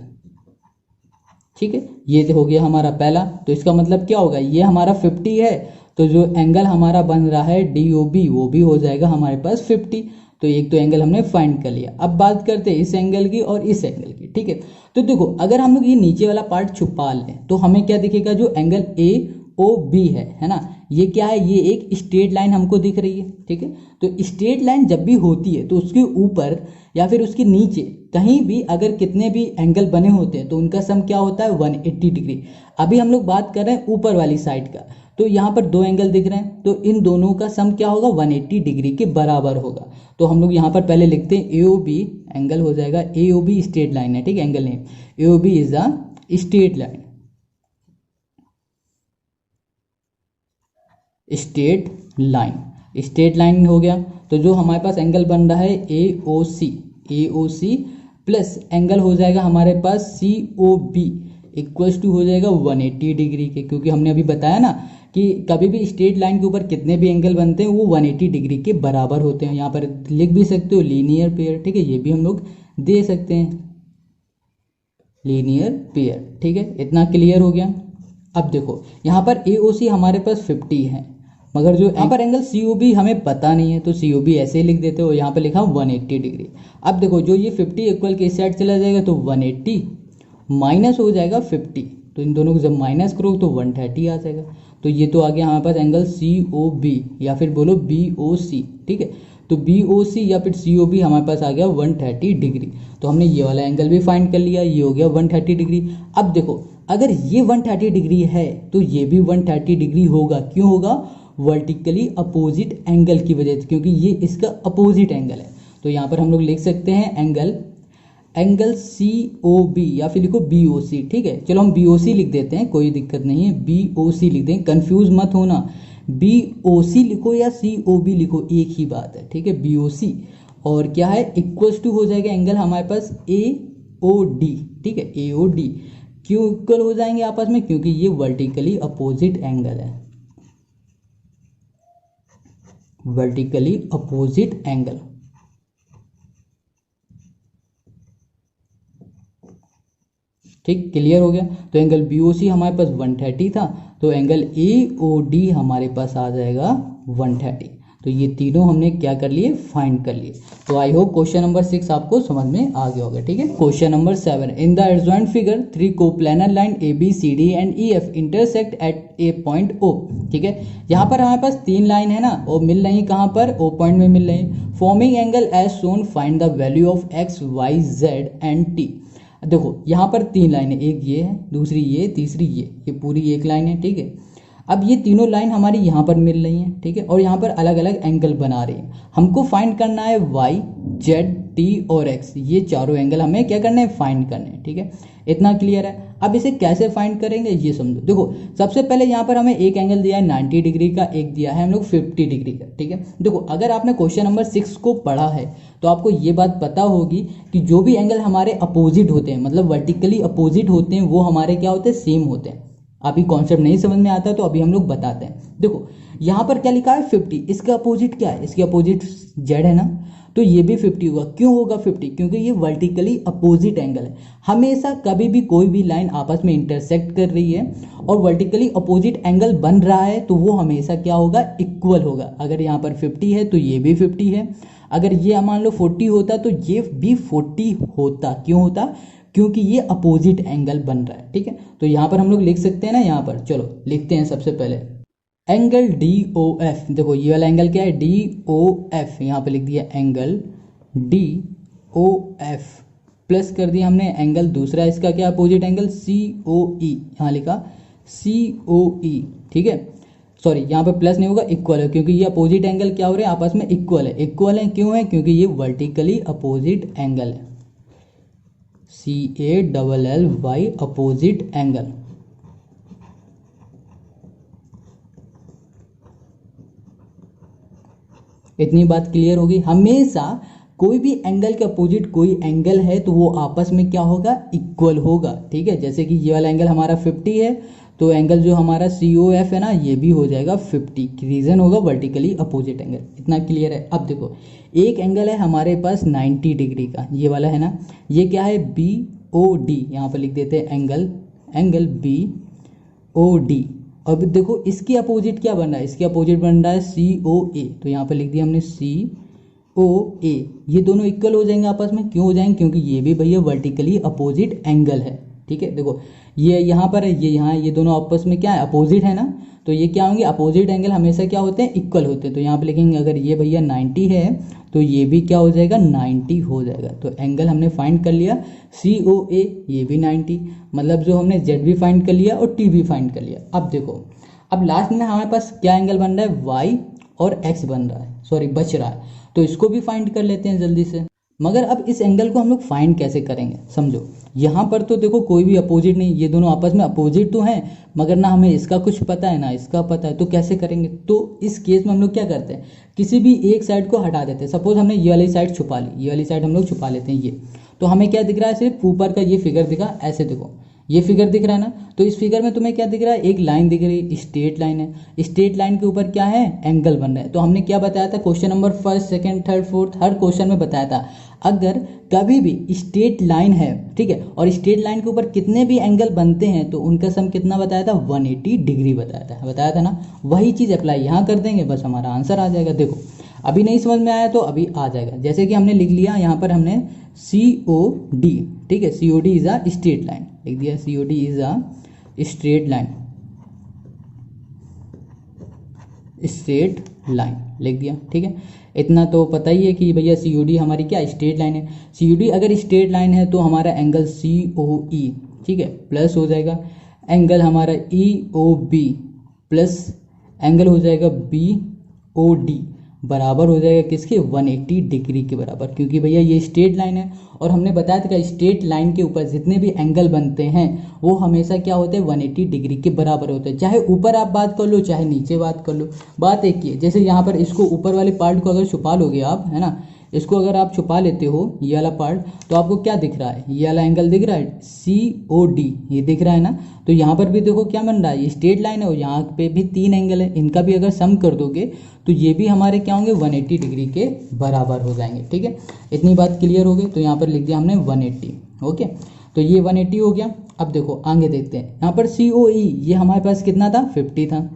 ठीक है। ये हो गया हमारा पहला। तो इसका मतलब क्या होगा? ये हमारा 50 है, तो जो एंगल हमारा बन रहा है डी ओ बी वो भी हो जाएगा हमारे पास 50। तो एक तो एंगल हमने फाइंड कर लिया। अब बात करते हैं इस एंगल की और इस एंगल की, ठीक है। तो देखो अगर हम लोग ये नीचे वाला पार्ट छुपा लें तो हमें क्या दिखेगा? जो एंगल ए ओ बी है ना, ये क्या है? ये एक स्ट्रेट लाइन हमको दिख रही है, ठीक है। तो स्ट्रेट लाइन जब भी होती है तो उसके ऊपर या फिर उसके नीचे कहीं भी अगर कितने भी एंगल बने होते हैं तो उनका सम क्या होता है? 180 डिग्री। अभी हम लोग बात कर रहे हैं ऊपर वाली साइड का, तो यहाँ पर दो एंगल दिख रहे हैं, तो इन दोनों का सम क्या होगा? 180 डिग्री के बराबर होगा। तो हम लोग यहाँ पर पहले लिखते हैं ए ओ बी, एंगल हो जाएगा A O B, straight line है, ठीक है, एंगल नहीं, A O B is the straight line, straight line हो गया। तो जो हमारे पास एंगल बन रहा है ए ओ सी प्लस एंगल हो जाएगा हमारे पास सी ओ बी इक्वल्स टू हो जाएगा 180 डिग्री के, क्योंकि हमने अभी बताया ना कि कभी भी स्ट्रेट लाइन के ऊपर कितने भी एंगल बनते हैं वो 180 डिग्री के बराबर होते हैं। यहाँ पर लिख भी सकते हो लीनियर पेयर, ठीक है, ये भी हम लोग दे सकते हैं लीनियर पेयर, ठीक है। इतना क्लियर हो गया। अब देखो यहाँ पर ए ओ सी हमारे पास 50 है, मगर जो यहाँ पर एंगल सी ओ बी हमें पता नहीं है, तो सी ओ बी ऐसे ही लिख देते हो, यहाँ पर लिखा 180 डिग्री। अब देखो जो ये 50 इक्वल के इस साइड चला जाएगा तो 180 माइनस हो जाएगा 50, तो इन दोनों को जब माइनस करो तो 130 आ जाएगा। तो ये तो आ गया हमारे पास एंगल सी ओ बी या फिर बोलो बी ओ सी, ठीक है। तो बी ओ सी या फिर सी ओ बी हमारे पास आ गया 130 डिग्री। तो हमने ये वाला एंगल भी फाइंड कर लिया, ये हो गया 130 डिग्री। अब देखो अगर ये 130 डिग्री है तो ये भी 130 डिग्री होगा। क्यों होगा? वर्टिकली अपोजिट एंगल की वजह से, क्योंकि ये इसका अपोजिट एंगल है। तो यहाँ पर हम लोग लिख सकते हैं एंगल सी ओ बी या फिर लिखो बी ओ सी, ठीक है। चलो हम बी ओ सी लिख देते हैं, कोई दिक्कत नहीं है, बी ओ सी लिख दें, कंफ्यूज मत होना, बी ओ सी लिखो या सी ओ बी लिखो, एक ही बात है, ठीक है, बी ओ सी। और क्या है? इक्वल्स टू हो जाएगा एंगल हमारे पास ए ओ डी, ठीक है, ए ओ डी। क्यों इक्वल हो जाएंगे आपस में? क्योंकि ये वर्टिकली अपोजिट एंगल है, वर्टिकली अपोजिट एंगल, ठीक, क्लियर हो गया। तो एंगल बी ओ सी हमारे पास 130 था, तो एंगल ए ओ डी हमारे पास आ जाएगा 130। तो ये तीनों हमने क्या कर लिए? फाइंड कर लिए। तो आई होप क्वेश्चन नंबर 6 आपको समझ में आ गया होगा, ठीक है। Question number 7, in the adjoint figure 3 coplanar line A B C D and E F intersect at a point O, ठीक है। यहाँ पर हमारे पास तीन लाइन है ना, और मिल रही कहाँ पर? ओ पॉइंट में मिल रही, forming angle as shown, find the value of x y z and t. देखो यहाँ पर तीन लाइनें, एक ये है, दूसरी ये, तीसरी ये पूरी एक लाइन है, ठीक है। अब ये तीनों लाइन हमारी यहाँ पर मिल रही हैं, ठीक है, और यहाँ पर अलग अलग एंगल बना रही हैं। हमको फाइंड करना है वाई, जेड, टी और एक्स, ये चारों एंगल हमें क्या करना है, फाइंड करने हैं, ठीक है। इतना क्लियर है। अब इसे कैसे फाइंड करेंगे ये समझो। देखो सबसे पहले यहाँ पर हमें एक एंगल दिया है 90 डिग्री का, एक दिया है हम लोग 50 डिग्री का, ठीक है। देखो अगर आपने क्वेश्चन नंबर 6 को पढ़ा है तो आपको ये बात पता होगी कि जो भी एंगल हमारे अपोजिट होते हैं, मतलब वर्टिकली अपोजिट होते हैं, वो हमारे क्या होते हैं, सेम होते हैं। अभी कॉन्सेप्ट नहीं समझ में आता तो अभी हम लोग बताते हैं। देखो यहाँ पर क्या लिखा है 50, इसका अपोजिट क्या है, इसके अपोजिट जेड है ना, तो ये भी 50 होगा। क्यों होगा 50? क्योंकि ये वर्टिकली अपोजिट एंगल है। हमेशा कभी भी कोई भी लाइन आपस में इंटरसेक्ट कर रही है और वर्टिकली अपोजिट एंगल बन रहा है तो वो हमेशा क्या होगा, इक्वल होगा। अगर यहाँ पर 50 है तो ये भी 50 है, अगर ये मान लो 40 होता तो ये भी 40 होता। क्यों होता? क्योंकि ये अपोजिट एंगल बन रहा है, ठीक है। तो यहाँ पर हम लोग लिख सकते हैं ना, यहाँ पर चलो लिखते हैं। सबसे पहले एंगल डी ओ एफ, देखो ये वाला एंगल क्या है, डी ओ एफ, यहाँ पे लिख दिया angle D O F, plus कर दिया हमने एंगल दूसरा, इसका क्या अपोजिट एंगल, सी ओ ई, यहाँ लिखा सी ओ ई, ठीक है। सॉरी यहाँ पे प्लस नहीं होगा, इक्वल है, क्योंकि ये अपोजिट एंगल क्या हो रहे हैं, आपस में इक्वल है। इक्वल है क्यों है? क्योंकि ये वर्टिकली अपोजिट एंगल है, CALLY अपोजिट एंगल। इतनी बात क्लियर होगी। हमेशा कोई भी एंगल के अपोजिट कोई एंगल है तो वो आपस में क्या होगा, इक्वल होगा, ठीक है। जैसे कि ये वाला एंगल हमारा 50 है तो एंगल जो हमारा COF है ना, ये भी हो जाएगा 50, रीजन होगा वर्टिकली अपोजिट एंगल। इतना क्लियर है। अब देखो एक एंगल है हमारे पास 90 डिग्री का, ये वाला है ना, ये क्या है, BOD, यहाँ पर लिख देते हैं एंगल BOD। अब देखो इसके अपोजिट क्या बन रहा है, इसके अपोजिट बन रहा है COA, तो यहाँ पर लिख दिया हमने COA। ये दोनों इक्वल हो जाएंगे आपस में। क्यों हो जाएंगे? क्योंकि ये भी भैया वर्टिकली अपोजिट एंगल है, ठीक है। देखो ये यहाँ पर है, ये यहाँ, ये दोनों आपस में क्या है, अपोजिट है ना, तो ये क्या होंगे, अपोजिट एंगल हमेशा क्या होते हैं, इक्वल होते हैं। तो यहाँ पे लिखेंगे अगर ये भैया 90 है तो ये भी क्या हो जाएगा, 90 हो जाएगा। तो एंगल हमने फाइंड कर लिया COA, ये भी 90, मतलब जो हमने Z भी फाइंड कर लिया और T भी फाइंड कर लिया। अब देखो अब लास्ट में हमारे पास क्या एंगल बन रहा है, Y और X बन रहा है, सॉरी बच रहा है, तो इसको भी फाइंड कर लेते हैं जल्दी से। मगर अब इस एंगल को हम लोग फाइंड कैसे करेंगे, समझो। यहाँ पर तो देखो कोई भी अपोजिट नहीं, ये दोनों आपस में अपोजिट तो हैं मगर ना हमें इसका कुछ पता है ना इसका पता है, तो कैसे करेंगे? तो इस केस में हम लोग क्या करते हैं, किसी भी एक साइड को हटा देते हैं। सपोज हमने ये वाली साइड छुपा ली, ये वाली साइड हम लोग छुपा लेते हैं, ये तो हमें क्या दिख रहा है, सिर्फ ऊपर का ये फिगर दिखा, ऐसे देखो ये फिगर दिख रहा है ना, तो इस फिगर में तुम्हें क्या दिख रहा है, एक लाइन दिख रही है, स्ट्रेट लाइन है। स्ट्रेट लाइन के ऊपर क्या है, एंगल बन रहा है। तो हमने क्या बताया था क्वेश्चन नंबर 1, 2, 3, 4 हर क्वेश्चन में बताया था, अगर कभी भी स्ट्रेट लाइन है, ठीक है, और स्ट्रेट लाइन के ऊपर कितने भी एंगल बनते हैं तो उनका सम कितना बताया था, 180 डिग्री बताया था ना। वही चीज़ अप्लाई यहाँ कर देंगे, बस हमारा आंसर आ जाएगा। देखो अभी नहीं समझ में आया तो अभी आ जाएगा। जैसे कि हमने लिख लिया यहाँ पर हमने COD, ठीक है, COD is a straight line, लिख दिया COD is a straight line, straight line लिख दिया, ठीक है। इतना तो पता ही है कि भैया COD हमारी क्या स्ट्रेट लाइन है। COD अगर स्ट्रेट लाइन है तो हमारा एंगल COE, ठीक है, प्लस हो जाएगा एंगल हमारा EOB प्लस एंगल हो जाएगा BOD, बराबर हो जाएगा किसके, 180 डिग्री के बराबर। क्योंकि भैया ये स्ट्रेट लाइन है और हमने बताया था कि स्ट्रेट लाइन के ऊपर जितने भी एंगल बनते हैं वो हमेशा क्या होते हैं, 180 डिग्री के बराबर होते हैं। चाहे ऊपर आप बात कर लो चाहे नीचे बात कर लो, बात एक ही है। जैसे यहाँ पर इसको ऊपर वाले पार्ट को अगर छुपा लोगे आप, है ना, इसको अगर आप छुपा लेते हो ये वाला पार्ट, तो आपको क्या दिख रहा है, ये वाला एंगल दिख रहा है COD, ये दिख रहा है ना। तो यहाँ पर भी देखो क्या बन रहा है, ये स्ट्रेट लाइन है और यहाँ पे भी 3 एंगल है, इनका भी अगर सम कर दोगे तो ये भी हमारे क्या होंगे, 180 डिग्री के बराबर हो जाएंगे, ठीक है। इतनी बात क्लियर हो गई। तो यहाँ पर लिख दिया हमने 180, ओके। तो ये 180 हो गया। अब देखो आगे देखते हैं, यहाँ पर COE ये हमारे पास कितना था, 50 था।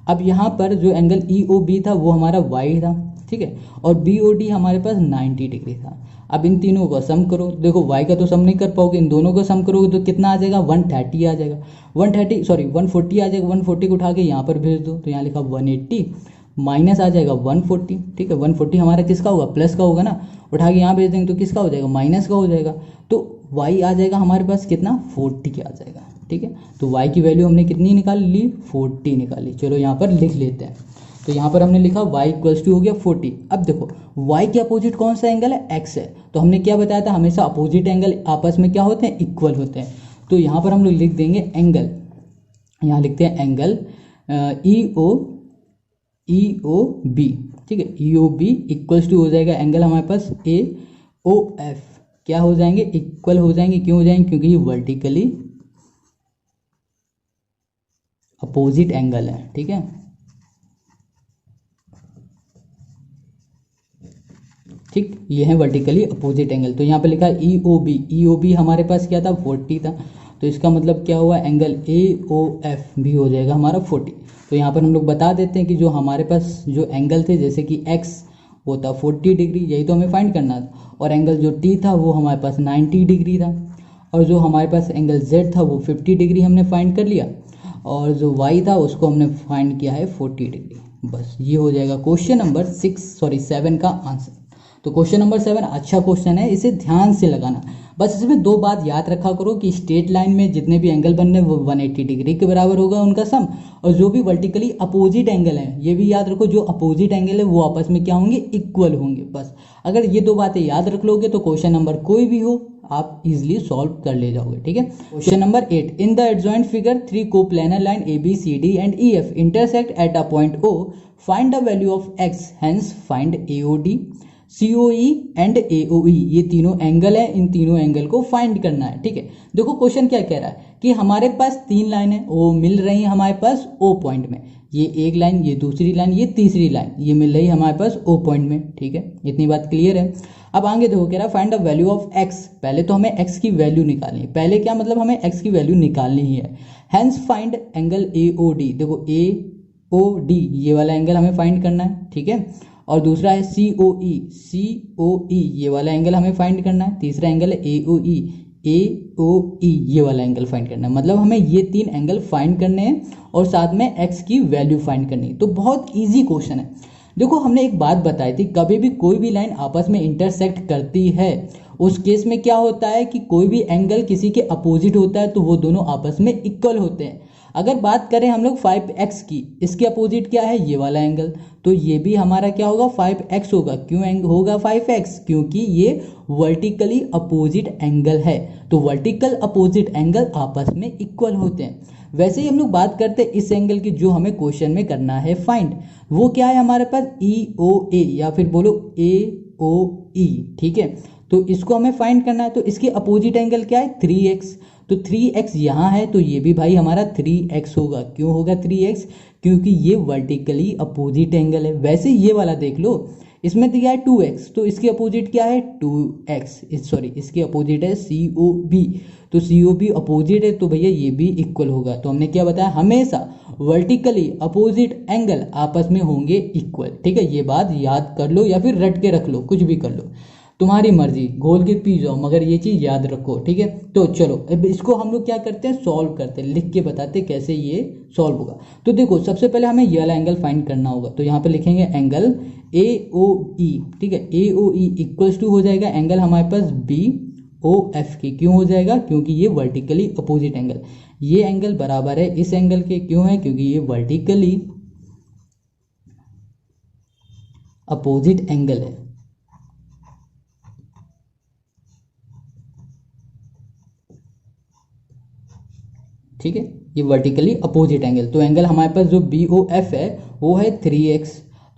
अब यहाँ पर जो एंगल EOB था वो हमारा Y था, ठीक है, और BOD हमारे पास 90 डिग्री था। अब इन तीनों का सम करो, देखो Y का तो सम नहीं कर पाओगे, इन दोनों का सम करोगे तो कितना आ जाएगा, 130 आ जाएगा, 140 आ जाएगा। 140 को उठा के यहाँ पर भेज दो, तो यहाँ लिखा 180 माइनस आ जाएगा 140, ठीक है। 140 हमारा किसका होगा, प्लस का होगा ना, उठा के यहाँ भेज देंगे तो किसका हो जाएगा, माइनस का हो जाएगा। तो Y आ जाएगा हमारे पास कितना, 40 आ जाएगा, ठीक है। ठीक है। तो y की वैल्यू हमने कितनी निकाल ली, 40 निकाली। चलो यहाँ पर लिख लेते हैं। तो यहाँ पर हमने लिखा y इक्वल्स टू हो गया 40। अब देखो y के अपोजिट कौन सा एंगल है, x है। तो हमने क्या बताया था, हमेशा अपोजिट एंगल आपस में क्या होते हैं, इक्वल होते हैं। तो यहाँ पर हम लोग लिख देंगे एंगल, यहाँ लिखते हैं एंगल ई ओ बी, ठीक है। ई ओ बी इक्वल्स टू हो जाएगा एंगल हमारे पास ए ओ एफ, क्या हो जाएंगे, इक्वल हो जाएंगे। क्यों हो जाएंगे, क्योंकि ये वर्टिकली अपोजिट एंगल है, ठीक है। ठीक, ये है वर्टिकली अपोजिट एंगल। तो यहाँ पे लिखा ई ओ बी, ई ओ बी हमारे पास क्या था, 40 था। तो इसका मतलब क्या हुआ, एंगल ए ओ एफ भी हो जाएगा हमारा 40। तो यहाँ पर हम लोग बता देते हैं कि जो हमारे पास जो एंगल थे, जैसे कि एक्स वो था 40 डिग्री, यही तो हमें फाइंड करना था। और एंगल जो टी था वो हमारे पास 90 डिग्री था। और जो हमारे पास एंगल जेड था वो 50 डिग्री हमने फाइंड कर लिया। और जो वाई था उसको हमने फाइंड किया है 40 डिग्री। बस ये हो जाएगा क्वेश्चन नंबर 7 का आंसर। तो क्वेश्चन नंबर 7 अच्छा क्वेश्चन है, इसे ध्यान से लगाना। बस इसमें दो बात याद रखा करो कि स्ट्रेट लाइन में जितने भी एंगल बनने वो 180 डिग्री के बराबर होगा उनका सम, और जो भी वर्टिकली अपोजिट एंगल है ये भी याद रखो, जो अपोजिट एंगल है वो आपस में क्या होंगे, इक्वल होंगे। बस अगर ये दो बातें याद रख लोगे तो क्वेश्चन नंबर कोई भी हो आप इजिली सॉल्व कर ले जाओगे, ठीक है। Question number 8, in the adjoint figure 3 coplanar line A B C D and E F intersect at a point O, find the value of x, hence find A O D, COE and AOE, ये तीनों angle है, इन तीनों angle को find करना है, ठीक है। देखो क्वेश्चन क्या कह रहा है कि हमारे पास 3 लाइन है, वो मिल रही है हमारे पास O पॉइंट में। ये एक लाइन, ये दूसरी लाइन, ये तीसरी लाइन, ये मिल रही है हमारे पास O पॉइंट में, ठीक है। इतनी बात क्लियर है। अब आगे देखो कह रहा है find the value of x। पहले तो हमें x की वैल्यू निकालनी है। पहले क्या मतलब, हमें x की वैल्यू निकालनी ही है। Hence find angle AOD। देखो AOD ये वाला एंगल हमें फाइंड करना है, ठीक है। और दूसरा है COE ये वाला एंगल हमें फाइंड करना है। तीसरा एंगल है AOE ये वाला एंगल फाइंड करना है। मतलब हमें ये 3 एंगल फाइंड करने हैं और साथ में x की वैल्यू फाइंड करनी है। तो बहुत इजी क्वेश्चन है। देखो हमने एक बात बताई थी, कभी भी कोई भी लाइन आपस में इंटरसेक्ट करती है उस केस में क्या होता है कि कोई भी एंगल किसी के अपोजिट होता है तो वो दोनों आपस में इक्वल होते हैं। अगर बात करें हम लोग 5x की, इसके अपोजिट क्या है, ये वाला एंगल, तो ये भी हमारा क्या होगा, 5x होगा। क्यों होगा 5x, क्योंकि ये वर्टिकली अपोजिट एंगल है। तो वर्टिकल अपोजिट एंगल आपस में इक्वल होते हैं। वैसे ही हम लोग बात करते हैं इस एंगल की जो हमें क्वेश्चन में करना है फाइंड, वो क्या है हमारे पास EOA या फिर बोलो AOE, ठीक है। तो इसको हमें फाइंड करना है। तो इसके अपोजिट एंगल क्या है, 3x। तो 3x यहाँ है तो ये भी भाई हमारा 3x होगा। क्यों होगा 3x, क्योंकि ये वर्टिकली अपोजिट एंगल है। वैसे ये वाला देख लो, इसमें दिया है 2x, तो इसके अपोजिट क्या है 2x, सॉरी इसके अपोजिट है COB। तो COB अपोजिट है तो भैया ये भी इक्वल होगा। तो हमने क्या बताया, हमेशा वर्टिकली अपोजिट एंगल आपस में होंगे इक्वल, ठीक है। ये बात याद कर लो या फिर रट के रख लो, कुछ भी कर लो, तुम्हारी मर्जी, घोल के पी जाओ, मगर ये चीज़ याद रखो, ठीक है। तो चलो अब इसको हम लोग क्या करते हैं, सॉल्व करते हैं, लिख के बताते हैं कैसे ये सॉल्व होगा। तो देखो सबसे पहले हमें ये वाला एंगल फाइंड करना होगा। तो यहाँ पे लिखेंगे एंगल AOE, ठीक है। AOE इक्वल्स टू हो जाएगा एंगल हमारे पास BOF की। क्यों हो जाएगा, क्योंकि ये वर्टिकली अपोजिट एंगल, ये एंगल बराबर है इस एंगल के। क्यों है, क्योंकि ये वर्टिकली अपोजिट एंगल है, ठीक है। ये वर्टिकली अपोजिट एंगल, तो एंगल हमारे पास जो BOF है वो है 3x।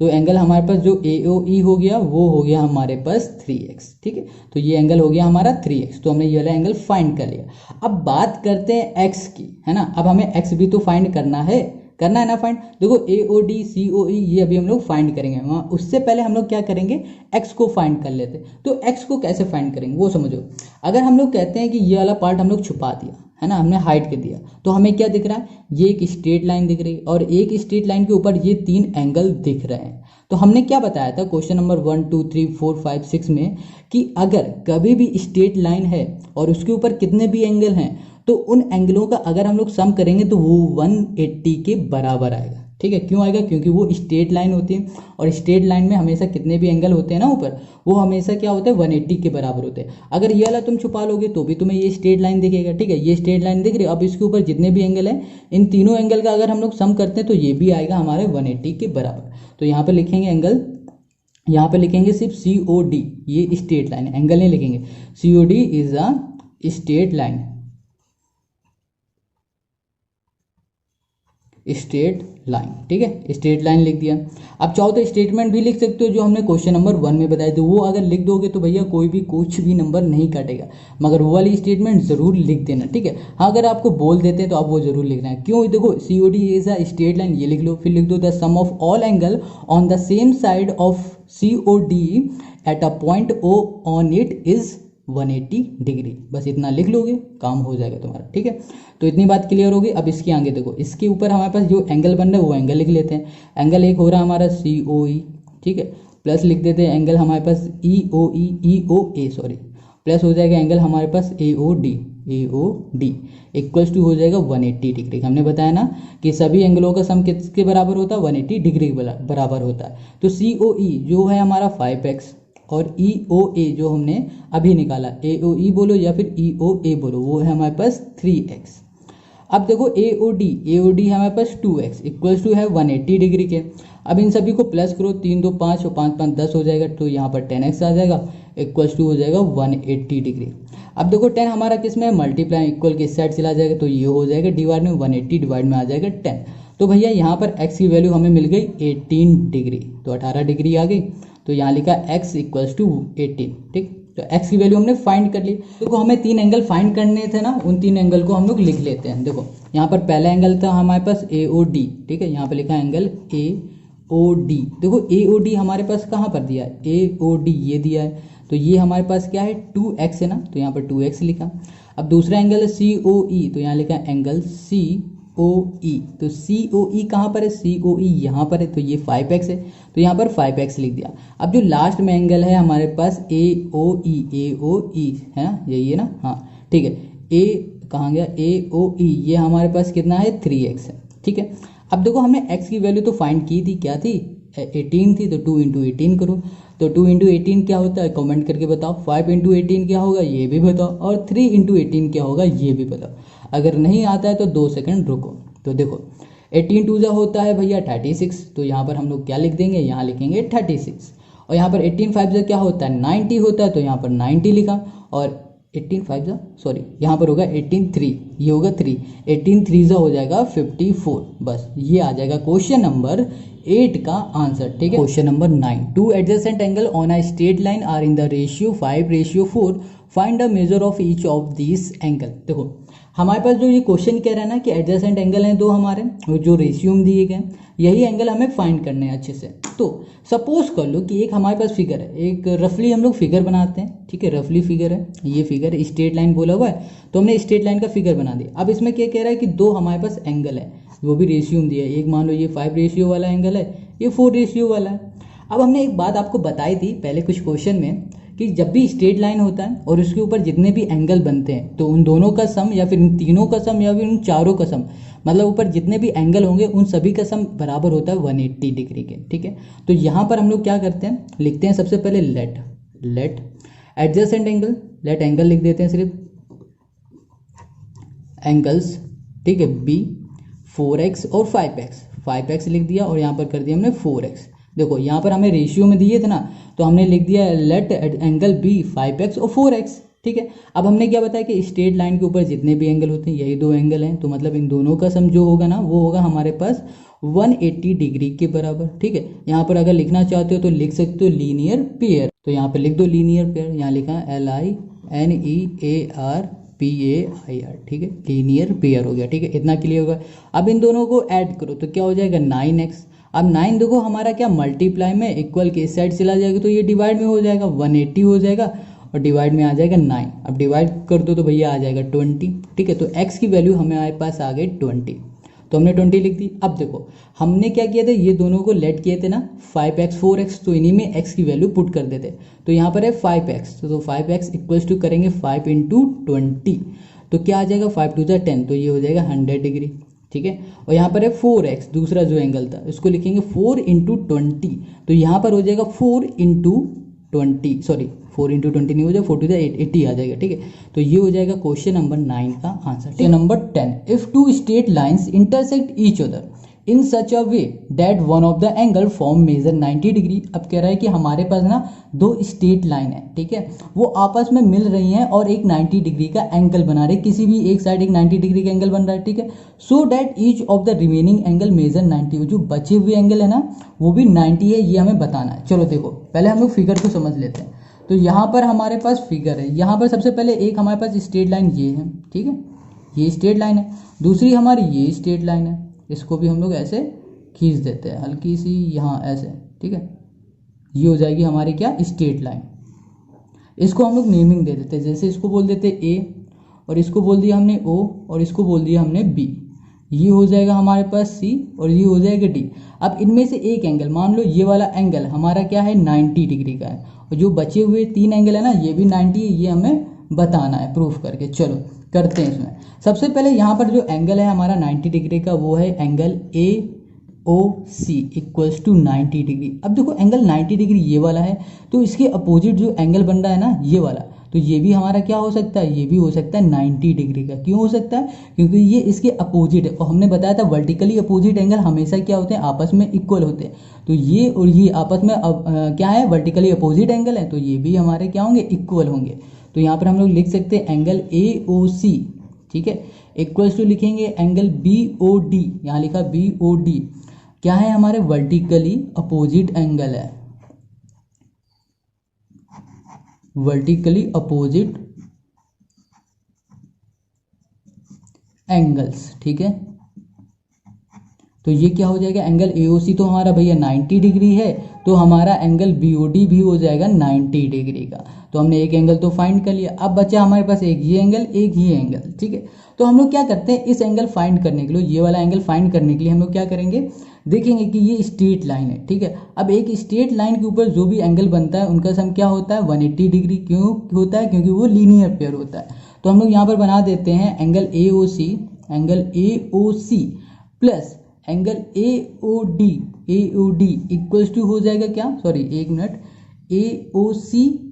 तो एंगल हमारे पास जो AOE हो गया वो हो गया हमारे पास 3x, ठीक है। तो ये एंगल हो गया हमारा 3x। तो हमने ये वाला एंगल फाइंड कर लिया। अब बात करते हैं x की, है ना। अब हमें x भी तो फाइंड करना है ना फाइंड। देखो AOD COE ये अभी हम लोग फाइंड करेंगे, उससे पहले हम लोग क्या करेंगे, x को फाइंड कर लेते। तो x को कैसे फाइंड करेंगे वो समझो। अगर हम लोग कहते हैं कि ये वाला पार्ट हम लोग छुपा दिया, है ना, हमने हाइड कर दिया, तो हमें क्या दिख रहा है, ये एक स्ट्रेट लाइन दिख रही है और एक स्ट्रेट लाइन के ऊपर ये 3 एंगल दिख रहे हैं। तो हमने क्या बताया था क्वेश्चन नंबर 1 2 3 4 5 6 में कि अगर कभी भी स्ट्रेट लाइन है और उसके ऊपर कितने भी एंगल हैं तो उन एंगलों का अगर हम लोग सम करेंगे तो वो 180 के बराबर आएगा, ठीक है, क्यों आएगा? क्योंकि वो स्ट्रेट लाइन होती है और स्ट्रेट लाइन में हमेशा कितने भी एंगल होते हैं ना ऊपर, वो हमेशा क्या होता है 180 के बराबर होते हैं। अगर ये वाला तुम छुपा लोगे तो भी तुम्हें ये स्ट्रेट लाइन दिखेगा, ठीक है, ये स्ट्रेट लाइन दिख रही है। अब इसके ऊपर जितने भी एंगल हैं, इन तीनों एंगल का अगर हम लोग सम करते हैं तो ये भी आएगा हमारे 180 के बराबर। तो यहाँ पर लिखेंगे एंगल, यहाँ पे लिखेंगे सिर्फ COD, ये स्ट्रेट लाइन है, एंगल नहीं लिखेंगे। COD is a straight line, straight line, ठीक है, स्ट्रेट लाइन लिख दिया। अब चाहो तो स्टेटमेंट भी लिख सकते हो जो हमने क्वेश्चन नंबर 1 में बताया था, वो अगर लिख दोगे तो भैया कोई भी कुछ भी नंबर नहीं काटेगा, मगर वो वाली स्टेटमेंट जरूर लिख देना, ठीक है। हाँ, अगर आपको बोल देते हैं तो आप वो जरूर लिखना है। क्यों? देखो, COD is a straight line, ये लिख लो, फिर लिख दो the sum of all angle on the same side of COD at a point O on it is 180 degree. बस इतना लिख लोगे, काम हो जाएगा तुम्हारा, ठीक है। तो इतनी बात क्लियर होगी। अब इसके आगे देखो, इसके ऊपर हमारे पास जो एंगल बन रहा है वो एंगल लिख लेते हैं। एंगल एक हो रहा है हमारा COE, ठीक है, प्लस लिख देते हैं एंगल हमारे पास EOA सॉरी, प्लस हो जाएगा एंगल हमारे पास AOD इक्वल्स टू हो जाएगा 180 डिग्री। हमने बताया ना कि सभी एंगलों का सम किसके बराबर होता है? 180 डिग्री के बराबर होता है। तो COE जो है हमारा 5x और EOA जो हमने अभी निकाला, AOE बोलो या फिर EOA बोलो, वो है हमारे पास 3x। अब देखो AOD है हमारे पास 2x इक्वल्स टू है 180 डिग्री के। अब इन सभी को प्लस करो, 3 2 5 और 5 5 10 हो जाएगा, तो यहाँ पर 10x आ जाएगा इक्वल्स टू हो जाएगा 180 डिग्री। अब देखो 10 हमारा किस में है? मल्टीप्लाई, इक्वल के इस साइड चला जाएगा तो ये हो जाएगा डिवाइड में, 180 डिवाइड में आ जाएगा 10। तो भैया यहाँ पर x की वैल्यू हमें मिल गई 18 डिग्री, तो 18 डिग्री आ गई। तो यहाँ लिखा x इक्वल्स टू 18, ठीक। तो x की वैल्यू हमने फाइंड कर ली। देखो हमें 3 एंगल फाइंड करने थे ना, उन 3 एंगल को हम लोग लिख लेते हैं। देखो यहाँ पर पहला एंगल था हमारे पास AOD, ठीक है, यहाँ पे लिखा एंगल AOD। देखो AOD हमारे पास कहाँ पर दिया है? AOD ये दिया है, तो ये हमारे पास क्या है? 2x है ना, तो यहाँ पर 2x लिखा। अब दूसरा एंगल है COE, तो यहाँ लिखा एंगल COE। तो COE कहाँ पर है? COE यहाँ पर है, तो ये 5x है, तो यहाँ पर 5x लिख दिया। अब जो लास्ट में एंगल है हमारे पास AOE है ना, यही है ना, हाँ ठीक है। A कहाँ गया? AOE ये हमारे पास कितना है? 3x है, ठीक है। अब देखो हमने x की वैल्यू तो फाइंड की थी, क्या थी? 18 थी, तो 2 इंटू 18 करो, तो 2 इंटू 18 क्या होता है? कमेंट करके बताओ। 5 इंटू 18 क्या होगा? ये भी बताओ। और 3 इंटू 18 क्या होगा? ये भी बताओ। अगर नहीं आता है तो 2 सेकंड रुको। तो देखो 18 टू जा होता है भैया 36, तो यहाँ पर हम लोग क्या लिख देंगे? यहाँ लिखेंगे 36। और यहाँ पर 18 5 जा क्या होता है? 90 होता है, तो यहाँ पर 90 लिखा। और 18 5 जा सॉरी यहाँ पर होगा 18 3, ये होगा 3, 18 3 जा हो जाएगा 54। बस ये आ जाएगा क्वेश्चन नंबर 8 का आंसर, ठीक है। Question number 9, 2 adjacent angle on a straight line are in the ratio 5:4, find the measure of each of this angle. देखो हमारे पास जो ये क्वेश्चन कह रहा है ना कि एडजेसेंट एंगल हैं दो हमारे, जो रेशियो में दिए गए, यही एंगल हमें फाइंड करने हैं अच्छे से। तो सपोज कर लो कि एक हमारे पास फिगर है, एक रफली हम लोग फिगर बनाते हैं, ठीक है, रफली फिगर है, ये फिगर है, स्ट्रेट लाइन बोला हुआ है, तो हमने स्ट्रेट लाइन का फिगर बना दिया। अब इसमें क्या कह रहा है कि दो हमारे पास एंगल है, वो भी रेशियो में दिया है। एक मान लो ये 5 रेशियो वाला एंगल है, ये 4 रेशियो वाला है। अब हमने एक बात आपको बताई थी पहले कुछ क्वेश्चन में कि जब भी स्ट्रेट लाइन होता है और उसके ऊपर जितने भी एंगल बनते हैं तो उन दोनों का सम या फिर इन तीनों का सम या फिर उन चारों का सम, मतलब ऊपर जितने भी एंगल होंगे उन सभी का सम बराबर होता है 180 डिग्री के, ठीक है। तो यहाँ पर हम लोग क्या करते हैं, लिखते हैं सबसे पहले let adjacent angle, let angle लिख देते हैं सिर्फ एंगल्स, ठीक है, B 4x और 5x लिख दिया और यहाँ पर कर दिया हमने 4x। देखो यहाँ पर हमें रेशियो में दिए थे ना, तो हमने लिख दिया लेट एंगल B 5x और 4x, ठीक है। अब हमने क्या बताया कि स्ट्रेट लाइन के ऊपर जितने भी एंगल होते हैं यही दो एंगल हैं, तो मतलब इन दोनों का सम जो होगा ना वो होगा हमारे पास 180 डिग्री के बराबर, ठीक है। यहाँ पर अगर लिखना चाहते हो तो लिख सकते हो लीनियर पेयर, तो यहाँ पर लिख दो लीनियर पेयर, यहाँ लिखा LINEARPAIR, ठीक है, लीनियर पेयर हो गया, ठीक है, इतना क्लियर होगा। अब इन दोनों को ऐड करो तो क्या हो जाएगा 9x। अब 9 देखो हमारा क्या मल्टीप्लाई में इक्वल के इस साइड चला जाएगा तो ये डिवाइड में हो जाएगा, 180 हो जाएगा और डिवाइड में आ जाएगा 9। अब डिवाइड कर दो तो भैया आ जाएगा 20, ठीक है। तो x की वैल्यू हमारे पास आ गई 20, तो हमने 20 लिख दी। अब देखो हमने क्या किया था, ये दोनों को लेट किए थे ना 5x 4x, तो इन्हीं में x की वैल्यू पुट कर देते। तो यहाँ पर है 5x, तो 5x इक्वल्स टू करेंगे 5 इंटू 20, तो क्या आ जाएगा 5 टू 10, तो ये हो जाएगा 100 डिग्री, ठीक है। और यहाँ पर है 4x, दूसरा जो एंगल था इसको लिखेंगे 4 इंटू 20, तो यहाँ पर हो जाएगा 4 इंटू 20, सॉरी 4 इंटू 20 नहीं हो जाएगा, 4 टू द 80 आ जाएगा, ठीक है। तो ये हो जाएगा क्वेश्चन नंबर 9 का answer. Question number 10, if two straight lines intersect each other in such a way that one of the angle form measure 90 degree. अब कह रहा है कि हमारे पास ना दो स्ट्रेट लाइन है, ठीक है, वो आपस में मिल रही हैं और एक 90 डिग्री का एंगल बना रहे, किसी भी एक साइड एक 90 डिग्री का एंगल बन रहा है, ठीक है। So that each of the remaining angle measure 90, जो बचे हुए एंगल है ना वो भी 90 है, ये हमें बताना है। चलो देखो पहले हम लोग फिगर को समझ लेते हैं। तो यहाँ पर हमारे पास फिगर है, यहाँ पर सबसे पहले एक हमारे पास स्ट्रेट लाइन ये है, ठीक है, ये स्ट्रेट लाइन है। दूसरी हमारी ये स्ट्रेट लाइन है, इसको भी हम लोग ऐसे खींच देते हैं हल्की सी यहाँ ऐसे, ठीक है। ये हो जाएगी हमारी क्या, स्ट्रेट लाइन। इसको हम लोग नेमिंग दे देते हैं, जैसे इसको बोल देते ए, और इसको बोल दिया हमने ओ, और इसको बोल दिया हमने बी। ये हो जाएगा हमारे पास सी और ये हो जाएगा डी। अब इनमें से एक एंगल, मान लो ये वाला एंगल हमारा क्या है 90 डिग्री का है, और जो बचे हुए 3 एंगल है ना ये भी 90 है, ये हमें बताना है प्रूफ करके। चलो करते हैं इसमें। सबसे पहले यहाँ पर जो एंगल है हमारा 90 डिग्री का वो है angle A O C equals to 90 degree. अब देखो एंगल 90 डिग्री ये वाला है, तो इसके अपोजिट जो एंगल बन रहा है ना ये वाला, तो ये भी हमारा क्या हो सकता है, ये भी हो सकता है 90 डिग्री का। क्यों हो सकता है, क्योंकि ये इसके अपोजिट है, और हमने बताया था वर्टिकली अपोजिट एंगल हमेशा क्या होते हैं, आपस में इक्वल होते हैं। तो ये और ये आपस में क्या है, वर्टिकली अपोजिट एंगल है, तो ये भी हमारे क्या होंगे, इक्वल होंगे। तो यहाँ पर हम लोग लिख सकते हैं एंगल ए ओ सी, ठीक है, इक्वल्स टू लिखेंगे एंगल बी ओ डी, यहाँ लिखा बी ओ डी, क्या है हमारे वर्टिकली अपोजिट एंगल है, वर्टिकली अपोजिट एंगल्स, ठीक है। तो ये क्या हो जाएगा, एंगल एओसी तो हमारा भैया 90 डिग्री है, तो हमारा एंगल बीओडी भी हो जाएगा 90 डिग्री का। तो हमने एक एंगल तो फाइंड कर लिया, अब बचा हमारे पास एक ये एंगल एक ये एंगल, ठीक है। तो हम लोग क्या करते हैं, इस एंगल फाइंड करने के लिए, ये वाला एंगल फाइंड करने के लिए हम लोग क्या करेंगे, देखेंगे कि ये स्ट्रेट लाइन है, ठीक है। अब एक स्ट्रेट लाइन के ऊपर जो भी एंगल बनता है उनका सम क्या होता है, 180 डिग्री। क्यों होता है, क्योंकि वो लीनियर पेयर होता है। तो हम लोग यहाँ पर बना देते हैं angle A O C plus angle A O D equals to हो जाएगा क्या, सॉरी एक मिनट, ए ओ सी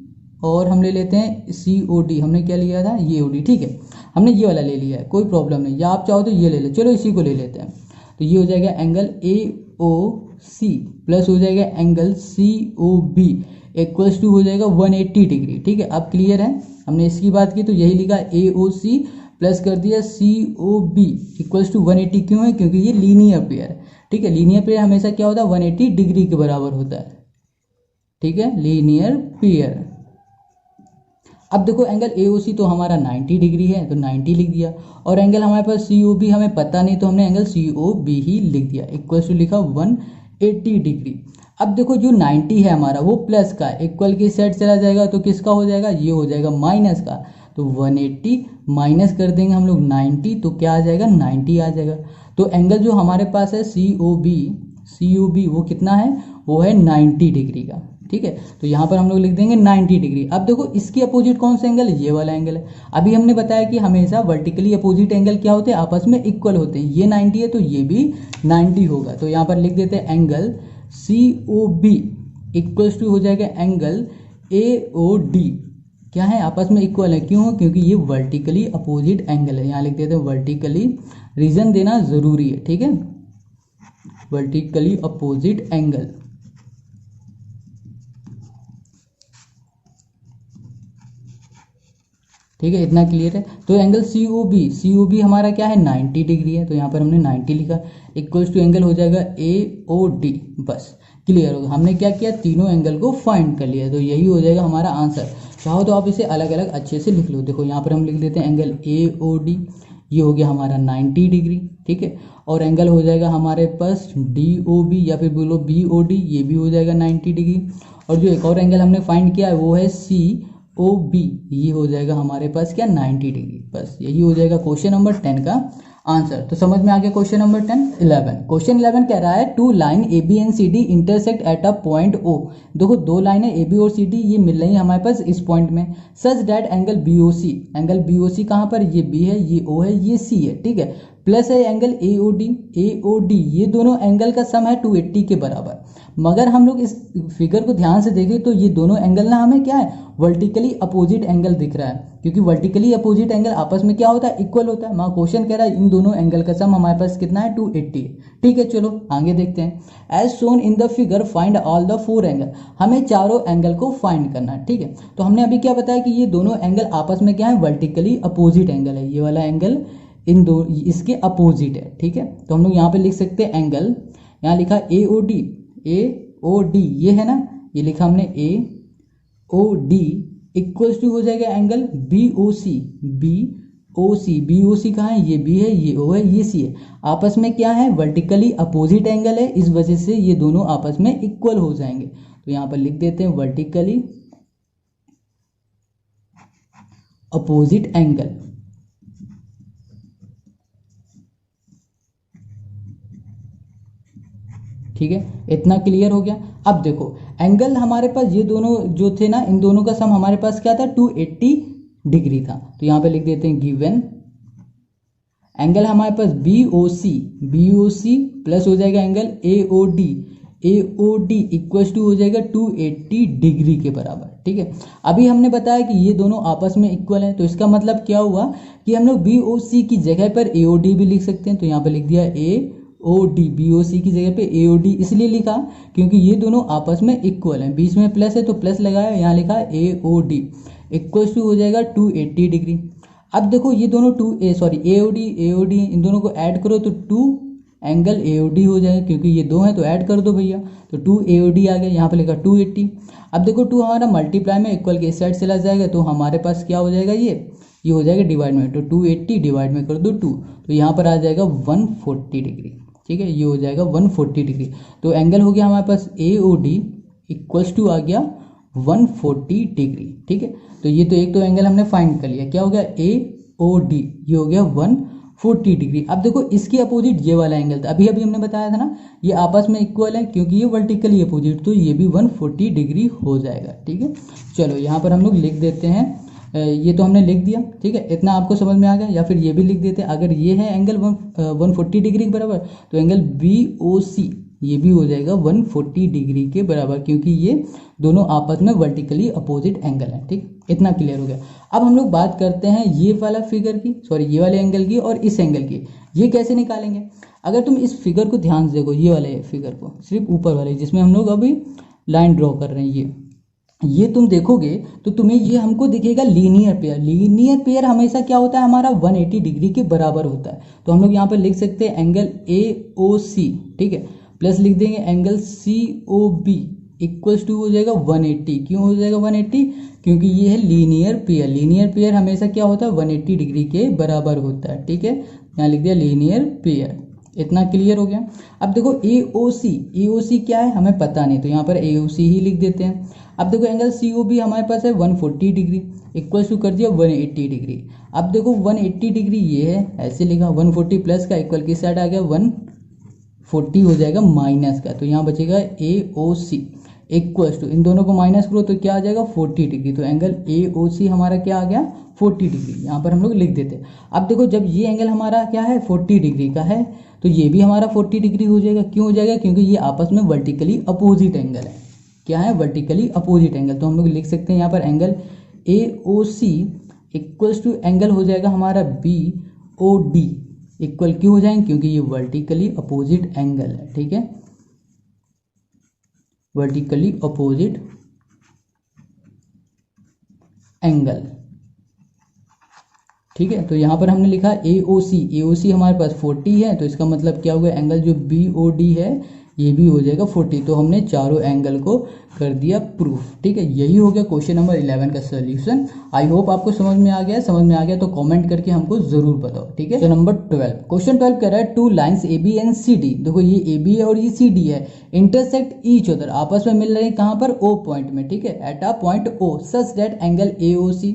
और हम ले लेते हैं सी ओ डी, हमने क्या लिया था, ये ओ डी, ठीक है, हमने ये वाला ले लिया है, कोई प्रॉब्लम नहीं, या आप चाहो तो ये ले लो, चलो इसी को ले लेते हैं। तो ये हो जाएगा angle A O C plus हो जाएगा angle C O B equals to हो जाएगा 180 डिग्री, ठीक है। अब क्लियर है, हमने इसकी बात की तो यही लिखा ए ओ सी प्लस कर दिया सी ओ बी इक्वल्स टू 180। क्यों है, क्योंकि ये लीनियर पेयर है, ठीक है। लीनियर पेयर हमेशा क्या होता है, 180 डिग्री के बराबर होता है, ठीक है, लीनियर पेयर। अब देखो एंगल एओसी तो हमारा 90 डिग्री है, तो 90 लिख दिया, और एंगल हमारे पास सीओबी हमें पता नहीं, तो हमने एंगल सीओबी ही लिख दिया, इक्वल्स टू लिखा 180 डिग्री। अब देखो जो 90 है हमारा वो प्लस का, इक्वल की साइड चला जाएगा तो किसका हो जाएगा, ये हो जाएगा माइनस का। तो 180 माइनस कर देंगे हम लोग 90, तो क्या आ जाएगा, 90 आ जाएगा। तो एंगल जो हमारे पास है सीओबी वो कितना है, वो है 90 डिग्री का, ठीक है। तो यहाँ पर हम लोग लिख देंगे 90 डिग्री। अब देखो इसकी अपोजिट कौन सा एंगल है, ये वाला एंगल है। अभी हमने बताया कि हमेशा वर्टिकली अपोजिट एंगल क्या होते हैं, आपस में इक्वल होते हैं। ये 90 है तो ये भी 90 होगा, तो यहाँ पर लिख देते हैं angle C O B equals to हो जाएगा एंगल ए ओ डी, क्या है, आपस में इक्वल है। क्यों, क्योंकि ये वर्टिकली अपोजिट एंगल है। यहाँ लिख देते हैं वर्टिकली, रीजन देना जरूरी है, ठीक है, वर्टिकली अपोजिट एंगल, ठीक है, इतना क्लियर है। तो एंगल सी ओ बी हमारा क्या है, 90 डिग्री है, तो यहाँ पर हमने 90 लिखा, इक्वल्स टू एंगल हो जाएगा ए ओ डी, बस क्लियर होगा। हमने क्या किया, तीनों एंगल को फाइंड कर लिया, तो यही हो जाएगा हमारा आंसर। चाहो तो आप इसे अलग अलग अच्छे से लिख लो। देखो यहाँ पर हम लिख देते हैं एंगल ए ओ डी, ये हो गया हमारा 90 डिग्री, ठीक है, और एंगल हो जाएगा हमारे पास डी ओ बी या फिर बोलो बी ओ डी, ये भी हो जाएगा 90 डिग्री। और जो एक और एंगल हमने फाइंड किया है वो है सी ओ बी, ये हो जाएगा हमारे पास क्या, 90 डिग्री। बस यही हो जाएगा क्वेश्चन नंबर 10 का आंसर। तो समझ में आ गया क्वेश्चन नंबर 11। क्वेश्चन 11 कह रहा है two line A B and C D intersect at a point O. देखो दो लाइनें ए बी और सी डी ये मिल रही है हमारे पास इस पॉइंट में, such that angle B O C, angle B O C कहाँ पर, ये बी है, ये ओ है, ये सी है, ठीक है, प्लस है एंगल AOD ये दोनों एंगल का सम है 280 के बराबर। मगर हम लोग इस फिगर को ध्यान से देखें तो ये दोनों एंगल ना हमें क्या है, वर्टिकली अपोजिट एंगल दिख रहा है, क्योंकि वर्टिकली अपोजिट एंगल आपस में क्या होता है, इक्वल होता है। क्वेश्चन कह रहा है इन दोनों एंगल का सम हमारे पास कितना है, 280 है। ठीक है, चलो आगे देखते हैं। As shown in the figure find all the 4 angle, हमें चारों एंगल को फाइंड करना है। ठीक है, तो हमने अभी क्या बताया कि ये दोनों एंगल आपस में क्या है, वर्टिकली अपोजिट एंगल है। ये वाला एंगल इन दो इसके अपोजिट है। ठीक है, तो हम लोग यहाँ पे लिख सकते हैं एंगल, यहाँ लिखा AOD ये है ना, ये लिखा हमने AOD इक्वल्स टू हो जाएगा एंगल BOC कहाँ है, ये B है, ये O है, ये C है। आपस में क्या है, वर्टिकली अपोजिट एंगल है, इस वजह से ये दोनों आपस में इक्वल हो जाएंगे। तो यहाँ पर लिख देते हैं वर्टिकली अपोजिट एंगल। ठीक है, इतना क्लियर हो गया। अब देखो एंगल हमारे पास ये दोनों जो थे ना, इन दोनों का सम हमारे पास क्या था, 280 डिग्री था। तो यहाँ पे लिख देते हैं गिवन एंगल हमारे पास BOC प्लस हो जाएगा एंगल AOD इक्वल्स टू हो जाएगा 280 डिग्री के बराबर। ठीक है, अभी हमने बताया कि ये दोनों आपस में इक्वल हैं, तो इसका मतलब क्या हुआ कि हम लोग BOC की जगह पर AOD भी लिख सकते हैं। तो यहाँ पे लिख दिया BOC की जगह पे AOD इसलिए लिखा क्योंकि ये दोनों आपस में इक्वल हैं, बीच में प्लस है तो प्लस लगाया, यहाँ लिखा AOD इक्वल्स टू हो जाएगा 280 डिग्री। अब देखो ये दोनों AOD इन दोनों को ऐड करो तो 2 एंगल AOD हो जाएगा, क्योंकि ये दो हैं तो ऐड कर दो भैया, तो 2 AOD आ गया, यहाँ पे लिखा 280। अब देखो 2 हमारा मल्टीप्लाई में इक्वल के इस साइड चला जाएगा, तो हमारे पास क्या हो जाएगा, ये हो जाएगा डिवाइड में, तो 280 डिवाइड में कर दो 2, तो यहाँ पर आ जाएगा 140 डिग्री। ठीक है, ये हो जाएगा 140 डिग्री। तो एंगल हो गया हमारे पास AOD इक्वल्स टू आ गया 140 डिग्री। ठीक है, तो ये तो एक तो एंगल हमने फाइंड कर लिया, क्या हो गया AOD, ये हो गया 140 डिग्री। अब देखो इसकी अपोजिट ये वाला एंगल था, अभी हमने बताया था ना, ये आपस में इक्वल है क्योंकि ये वर्टिकली अपोजिट, तो ये भी 140 डिग्री हो जाएगा। ठीक है, चलो यहाँ पर हम लोग लिख देते हैं, ये तो हमने लिख दिया। ठीक है, इतना आपको समझ में आ गया, या फिर ये भी लिख देते हैं, अगर ये है एंगल 140 डिग्री के बराबर, तो एंगल BOC ये भी हो जाएगा 140 डिग्री के बराबर, क्योंकि ये दोनों आपस में वर्टिकली अपोजिट एंगल है। ठीक, इतना क्लियर हो गया। अब हम लोग बात करते हैं ये वाला फिगर की, ये वाले एंगल की और इस एंगल की, ये कैसे निकालेंगे। अगर तुम इस फिगर को ध्यान से देखो, ये वाले फिगर को, सिर्फ ऊपर वाले जिसमें हम लोग अभी लाइन ड्रॉ कर रहे हैं, ये तुम देखोगे तो तुम्हें ये हमको दिखेगा लीनियर पेयर। लीनियर पेयर हमेशा क्या होता है, हमारा 180 डिग्री के बराबर होता है। तो हम लोग यहाँ पर लिख सकते हैं एंगल AOC, ठीक है, प्लस लिख देंगे एंगल COB इक्वल्स टू हो जाएगा 180। क्यों हो जाएगा 180, क्योंकि ये है लीनियर पेयर। लीनियर पेयर हमेशा क्या होता है, 180 डिग्री के बराबर होता है। ठीक है, यहाँ लिख दिया लीनियर पेयर। इतना क्लियर हो गया। अब देखो AOC क्या है हमें पता नहीं, तो यहाँ पर AOC ही लिख देते हैं। अब देखो एंगल COB हमारे पास है 140 डिग्री इक्वल्स टू कर दिया 180 डिग्री। अब देखो 180 डिग्री ये है, ऐसे लिखा 140 प्लस का इक्वल की साइड आ गया 140 हो जाएगा माइनस का, तो यहाँ बचेगा AOC इक्वल्स टू, इन दोनों को माइनस करो तो क्या आ जाएगा 40 डिग्री। तो एंगल AOC हमारा क्या आ गया 40 डिग्री, यहाँ पर हम लोग लिख देते हैं। अब देखो जब ये एंगल हमारा क्या है 40 डिग्री का है, तो ये भी हमारा 40 डिग्री हो जाएगा। क्यों हो जाएगा, क्योंकि ये आपस में वर्टिकली अपोजिट एंगल है। क्या है, वर्टिकली अपोजिट एंगल। तो हम लोग लिख सकते हैं यहाँ पर angle AOC equals to angle हो जाएगा हमारा BOD इक्वल, क्यों हो जाएंगे, क्योंकि ये वर्टिकली अपोजिट एंगल है। ठीक है, वर्टिकली अपोजिट एंगल। ठीक है, तो यहाँ पर हमने लिखा AOC हमारे पास 40 है, तो इसका मतलब क्या हुआ, एंगल जो BOD है ये भी हो जाएगा 40। तो हमने चारों एंगल को कर दिया प्रूफ। ठीक है, यही हो गया क्वेश्चन नंबर 11 का सोल्यूशन। आई होप आपको समझ में आ गया। समझ में आ गया तो कमेंट करके हमको जरूर बताओ। ठीक है, तो नंबर 12, क्वेश्चन 12 कह रहा है 2 लाइन्स AB एंड CD। देखो ये AB है और ये CD है, इंटरसेक्ट ईच अदर, आपस में मिल रहे हैं कहाँ पर, O पॉइंट में। ठीक है, at a point O such that angle AOC,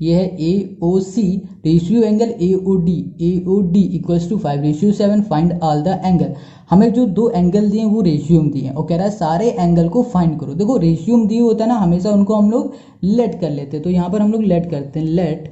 ये है AOC ratio angle AOD equals to 5:7। Find all the angle. हमें जो दो एंगल दिए वो रेशियो में दिए हैं और कह रहा है सारे एंगल को फाइंड करो। देखो रेशियो में दिए होता है ना, हमेशा उनको हम लोग लेट कर लेते हैं, तो यहाँ पर हम लोग लेट करते हैं, लेट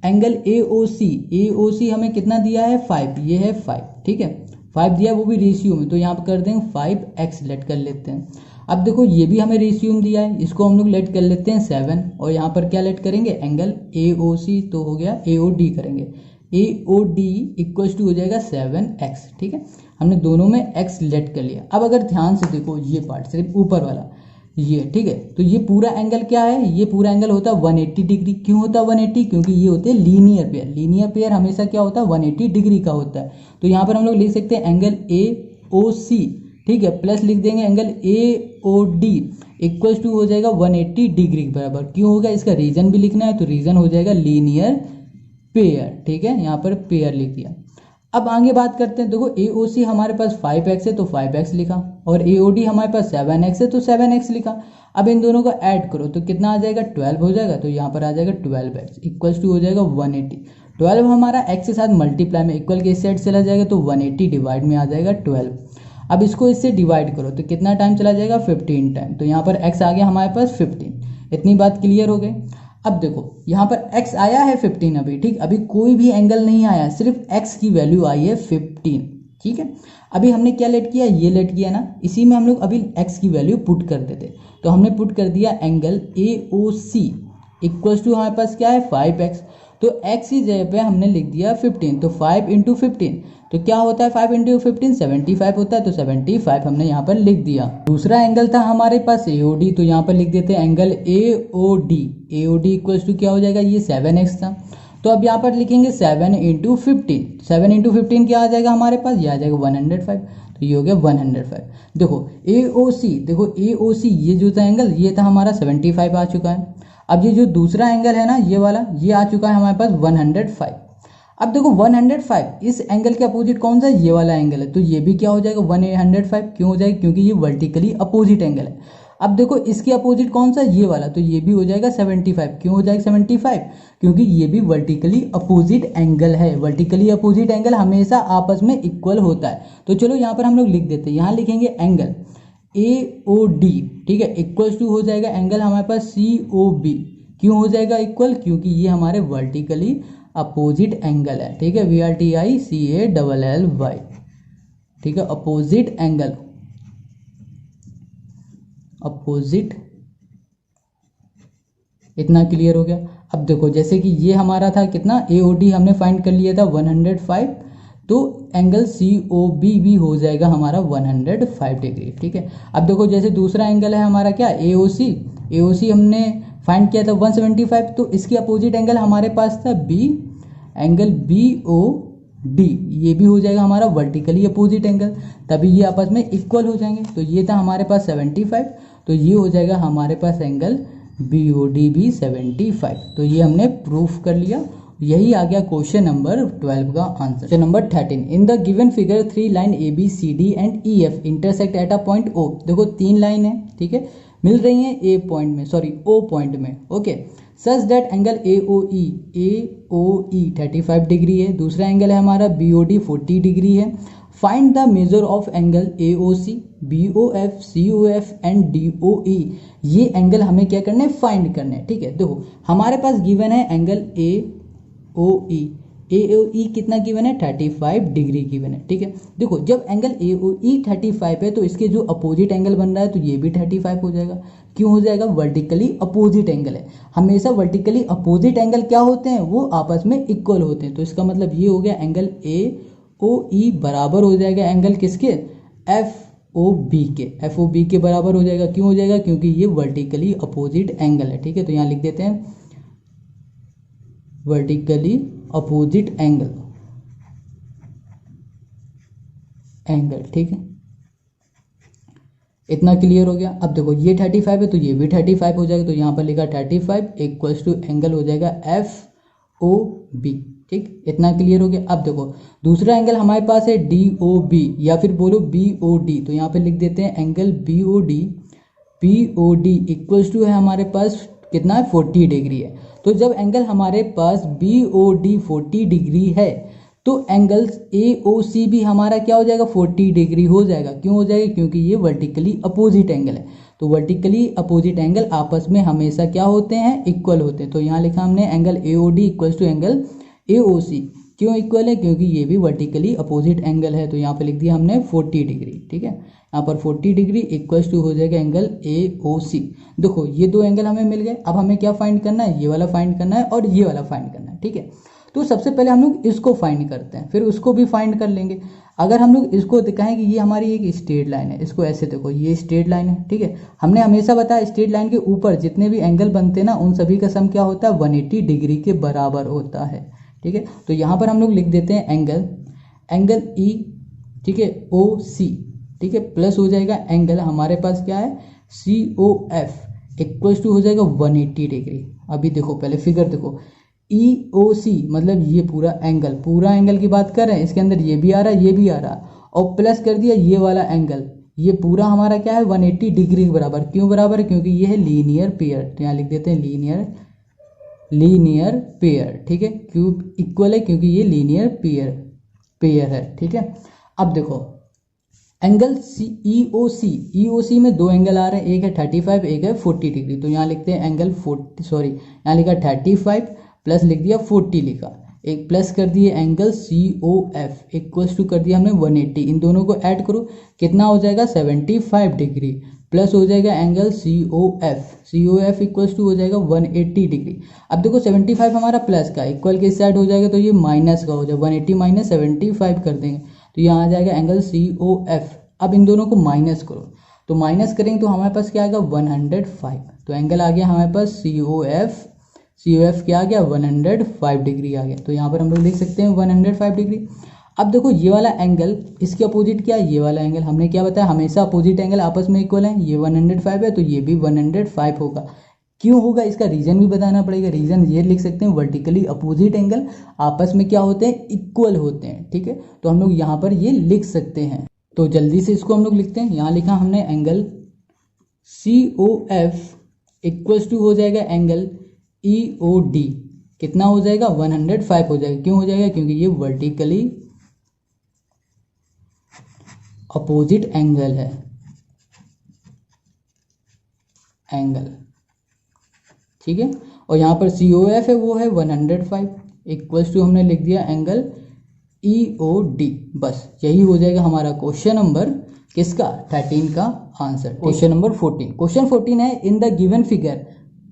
एंगल ए ओ सी हमें कितना दिया है 5, ये है 5, ठीक है 5 दिया, वो भी रेशियो में, तो यहाँ पर कर देंगे 5x लेट कर लेते हैं। अब देखो ये भी हमें रेशियो में दिया है, इसको हम लोग लेट कर लेते हैं 7, और यहाँ पर क्या लेट करेंगे एंगल AOC, तो हो गया AOD करेंगे, AOD इक्वल्स टू हो जाएगा 7x, ठीक है हमने दोनों में x लेट कर लिया। अब अगर ध्यान से देखो ये पार्ट सिर्फ ऊपर वाला ये, ठीक है तो ये पूरा एंगल क्या है, ये पूरा एंगल होता है 180 डिग्री। क्यों होता है 180? क्योंकि ये होते हैं लीनियर पेयर, लीनियर पेयर हमेशा क्या होता है 180 डिग्री का होता है। तो यहाँ पर हम लोग लिख सकते हैं एंगल AOC, ठीक है प्लस लिख देंगे एंगल AOD इक्वल्स टू हो जाएगा 180 डिग्री के बराबर। क्यों होगा, इसका रीजन भी लिखना है, तो रीजन हो जाएगा लीनियर पेयर, ठीक है यहाँ पर पेयर लिख दिया। अब आगे बात करते हैं, देखो AOC हमारे पास 5x है तो 5x लिखा, और AOD हमारे पास 7x है तो 7x लिखा। अब इन दोनों को ऐड करो तो कितना आ जाएगा 12 हो जाएगा, तो यहाँ पर आ जाएगा 12x इक्वल्स टू हो जाएगा 180। 12 हमारा x के साथ मल्टीप्लाई में इक्वल के इस साइड चला जाएगा, तो 180 डिवाइड में आ जाएगा 12। अब इसको इससे डिवाइड करो तो कितना टाइम चला जाएगा 15 टाइम, तो यहाँ पर x आ गया हमारे पास 15। इतनी बात क्लियर हो गई। अब देखो यहाँ पर x आया है 15 अभी, ठीक अभी कोई भी एंगल नहीं आया, सिर्फ x की वैल्यू आई है 15, ठीक है। अभी हमने क्या लेट किया, ये लेट किया ना, इसी में हम लोग अभी x की वैल्यू पुट कर देते, तो हमने पुट कर दिया एंगल AOC इक्वल्स टू हमारे पास क्या है 5x, तो x की जगह पे हमने लिख दिया 15, तो 5 इंटू 15 तो क्या होता है 5 इंटू 15 75 होता है, तो 75 हमने यहाँ पर लिख दिया। दूसरा एंगल था हमारे पास AOD, तो यहाँ पर लिख देते हैं एंगल AOD इक्वल्स टू क्या हो जाएगा, ये 7x था, तो अब यहाँ पर लिखेंगे 7 इंटू 15, 7 इंटू 15 क्या आ जाएगा हमारे पास, ये आ जाएगा 105, तो ये हो गया 105। देखो AOC ये जो था एंगल ये था हमारा 75 आ चुका है। अब ये जो दूसरा एंगल है ना ये वाला, ये आ चुका है हमारे पास 105। अब देखो 105 इस एंगल के अपोजिट कौन सा, ये वाला एंगल है, तो ये भी क्या हो जाएगा 105। क्यों हो जाएगा, क्योंकि ये वर्टिकली अपोजिट एंगल है। अब देखो इसके अपोजिट कौन सा, ये वाला, तो ये भी हो जाएगा 75। क्यों हो जाएगा 75, क्योंकि ये भी वर्टिकली अपोजिट एंगल है। वर्टिकली अपोजिट एंगल हमेशा आपस में इक्वल होता है। तो चलो यहाँ पर हम लोग लिख देते हैं, यहाँ लिखेंगे एंगल AOD, ठीक है इक्वल्स टू हो जाएगा एंगल हमारे पास COB। क्यों हो जाएगा इक्वल, क्योंकि ये हमारे वर्टिकली अपोजिट एंगल है, ठीक है VRTICALLY, ठीक है अपोजिट एंगल, अपोजिट। इतना क्लियर हो गया। अब देखो जैसे कि ये हमारा था कितना AOD हमने फाइंड कर लिया था 105, तो एंगल COB भी हो जाएगा हमारा 105 डिग्री, ठीक है। अब देखो जैसे दूसरा एंगल है हमारा क्या AOC हमने फाइंड किया था 175, तो इसके अपोजिट एंगल हमारे पास था एंगल BOD, ये भी हो जाएगा हमारा वर्टिकली अपोजिट एंगल, तभी ये आपस में इक्वल हो जाएंगे। तो ये था हमारे पास 75, तो ये हो जाएगा हमारे पास एंगल BOD भी 75। तो ये हमने प्रूफ कर लिया। यही आ गया क्वेश्चन नंबर 12 का answer. Question number 13, in the given figure 3 line ABCD and EF intersect at a point O। देखो 3 लाइन है, ठीक है मिल रही है O पॉइंट में, okay such that angle AOE 35 degree है। दूसरा एंगल है हमारा BOD 40 डिग्री है। Find the measure of angle AOC, BOF, COF and DOE। ये एंगल हमें क्या करना है, फाइंड करना है, ठीक है। देखो हमारे पास गिवन है एंगल AOE कितना गिवन है 35 डिग्री गिवन है, ठीक है। देखो जब एंगल AOE 35 है तो इसके जो अपोजिट एंगल बन रहा है तो ये भी 35 हो जाएगा। क्यों हो जाएगा, वर्टिकली अपोजिट एंगल है। हमेशा वर्टिकली अपोजिट एंगल क्या होते हैं, वो आपस में इक्वल होते हैं। तो इसका मतलब ये हो गया एंगल AOE बराबर हो जाएगा एंगल किसके, FOB के बराबर हो जाएगा। क्यों हो जाएगा, क्योंकि ये वर्टिकली अपोजिट एंगल है, ठीक है। तो यहाँ लिख देते हैं वर्टिकली अपोजिट एंगल, ठीक है। इतना क्लियर हो गया। अब देखो ये 35 है तो ये भी 35 हो जाएगा, तो यहाँ पर लिखा 35 इक्वल्स टू एंगल हो जाएगा FOB, ठीक। इतना क्लियर हो गया। अब देखो दूसरा एंगल हमारे पास है DOB या फिर बोलो BOD, तो यहाँ पे लिख देते हैं एंगल BOD इक्वल्स टू है हमारे पास कितना है 40 डिग्री है। तो जब एंगल हमारे पास BOD 40 डिग्री है तो एंगल AOC भी हमारा क्या हो जाएगा 40 डिग्री हो जाएगा। क्यों हो जाएगा, क्योंकि ये वर्टिकली अपोजिट एंगल है। तो वर्टिकली अपोजिट एंगल आपस में हमेशा क्या होते हैं, इक्वल होते हैं। तो यहाँ लिखा हमने angle AOD equals to angle AOC। क्यों इक्वल है, क्योंकि ये भी वर्टिकली अपोजिट एंगल है। तो यहाँ पे लिख दिया हमने 40 डिग्री, ठीक है। यहाँ पर 40 डिग्री इक्वल्स टू हो जाएगा एंगल AOC। देखो ये दो एंगल हमें मिल गए। अब हमें क्या फाइंड करना है, ये वाला फाइंड करना है और ये वाला फाइंड करना है, ठीक है। तो सबसे पहले हम लोग इसको फाइंड करते हैं, फिर उसको भी फाइंड कर लेंगे। अगर हम लोग इसको दिखाएं कि ये हमारी एक स्ट्रेट लाइन है, इसको ऐसे देखो, ये स्ट्रेट लाइन है, ठीक है। हमने हमेशा बताया स्ट्रेट लाइन के ऊपर जितने भी एंगल बनते हैं ना, उन सभी का सम क्या होता है, 180 डिग्री के बराबर होता है, ठीक है। तो यहाँ पर हम लोग लिख देते हैं एंगल E, ठीक है, OC, ठीक है, प्लस हो जाएगा एंगल हमारे पास क्या है, COF इक्वल्स टू हो जाएगा 180 डिग्री। अभी देखो पहले फिगर देखो, EOC मतलब ये पूरा एंगल की बात कर रहे हैं, इसके अंदर ये भी आ रहा है, ये भी आ रहा है, और प्लस कर दिया ये वाला एंगल, ये पूरा हमारा क्या है, 180 डिग्री के बराबर। क्यों बराबर है, क्योंकि ये है लीनियर पेयर। तो यहाँ लिख देते हैं लीनियर पेयर, ठीक है। क्यों इक्वल है, क्योंकि ये लीनियर पेयर है, ठीक है। अब देखो एंगल EOC में दो एंगल आ रहे हैं, एक है 35, एक है 40 डिग्री। तो यहाँ लिखते हैं एंगल 40, यहाँ लिखा 35 प्लस लिख दिया 40 लिखा, एक प्लस कर दिए एंगल COF इक्वल्स टू कर दिया हमने 180। इन दोनों को ऐड करो, कितना हो जाएगा, 75 डिग्री, प्लस हो जाएगा एंगल COF इक्वल्स टू हो जाएगा 180 डिग्री। अब देखो 75 हमारा प्लस का, इक्वल के साइड हो जाएगा तो ये माइनस का हो जाएगा, 180 माइनस 75 कर देंगे तो यहाँ आ जाएगा एंगल COF। अब इन दोनों को माइनस करो, तो माइनस करेंगे तो हमारे पास क्या आएगा, 105। तो एंगल आ गया हमारे पास COF क्या आ गया, 105 डिग्री आ गया। तो यहाँ पर हम लोग लिख सकते हैं 105 डिग्री। अब देखो ये वाला एंगल, इसके अपोजिट क्या है, ये वाला एंगल। हमने क्या बताया, हमेशा अपोजिट एंगल आपस में इक्वल है। ये 105 है तो ये भी 105 होगा। क्यों होगा, इसका रीजन भी बताना पड़ेगा। रीजन ये लिख सकते हैं, वर्टिकली अपोजिट एंगल आपस में क्या होते हैं, इक्वल होते हैं, ठीक है। तो हम लोग यहाँ पर ये लिख सकते हैं। तो जल्दी से इसको हम लोग लिखते हैं। यहाँ लिखा हमने एंगल COF इक्वल्स टू हो जाएगा एंगल EOD, कितना हो जाएगा, 105 हो जाएगा। क्यों हो जाएगा, क्योंकि ये वर्टिकली अपोजिट एंगल है, ठीक है। और यहाँ पर COF है वो है 105 इक्वल्स टू हमने लिख दिया एंगल EOD। बस यही हो जाएगा हमारा क्वेश्चन नंबर किसका, 13 का आंसर। क्वेश्चन नंबर 14, क्वेश्चन 14 है, in the given figure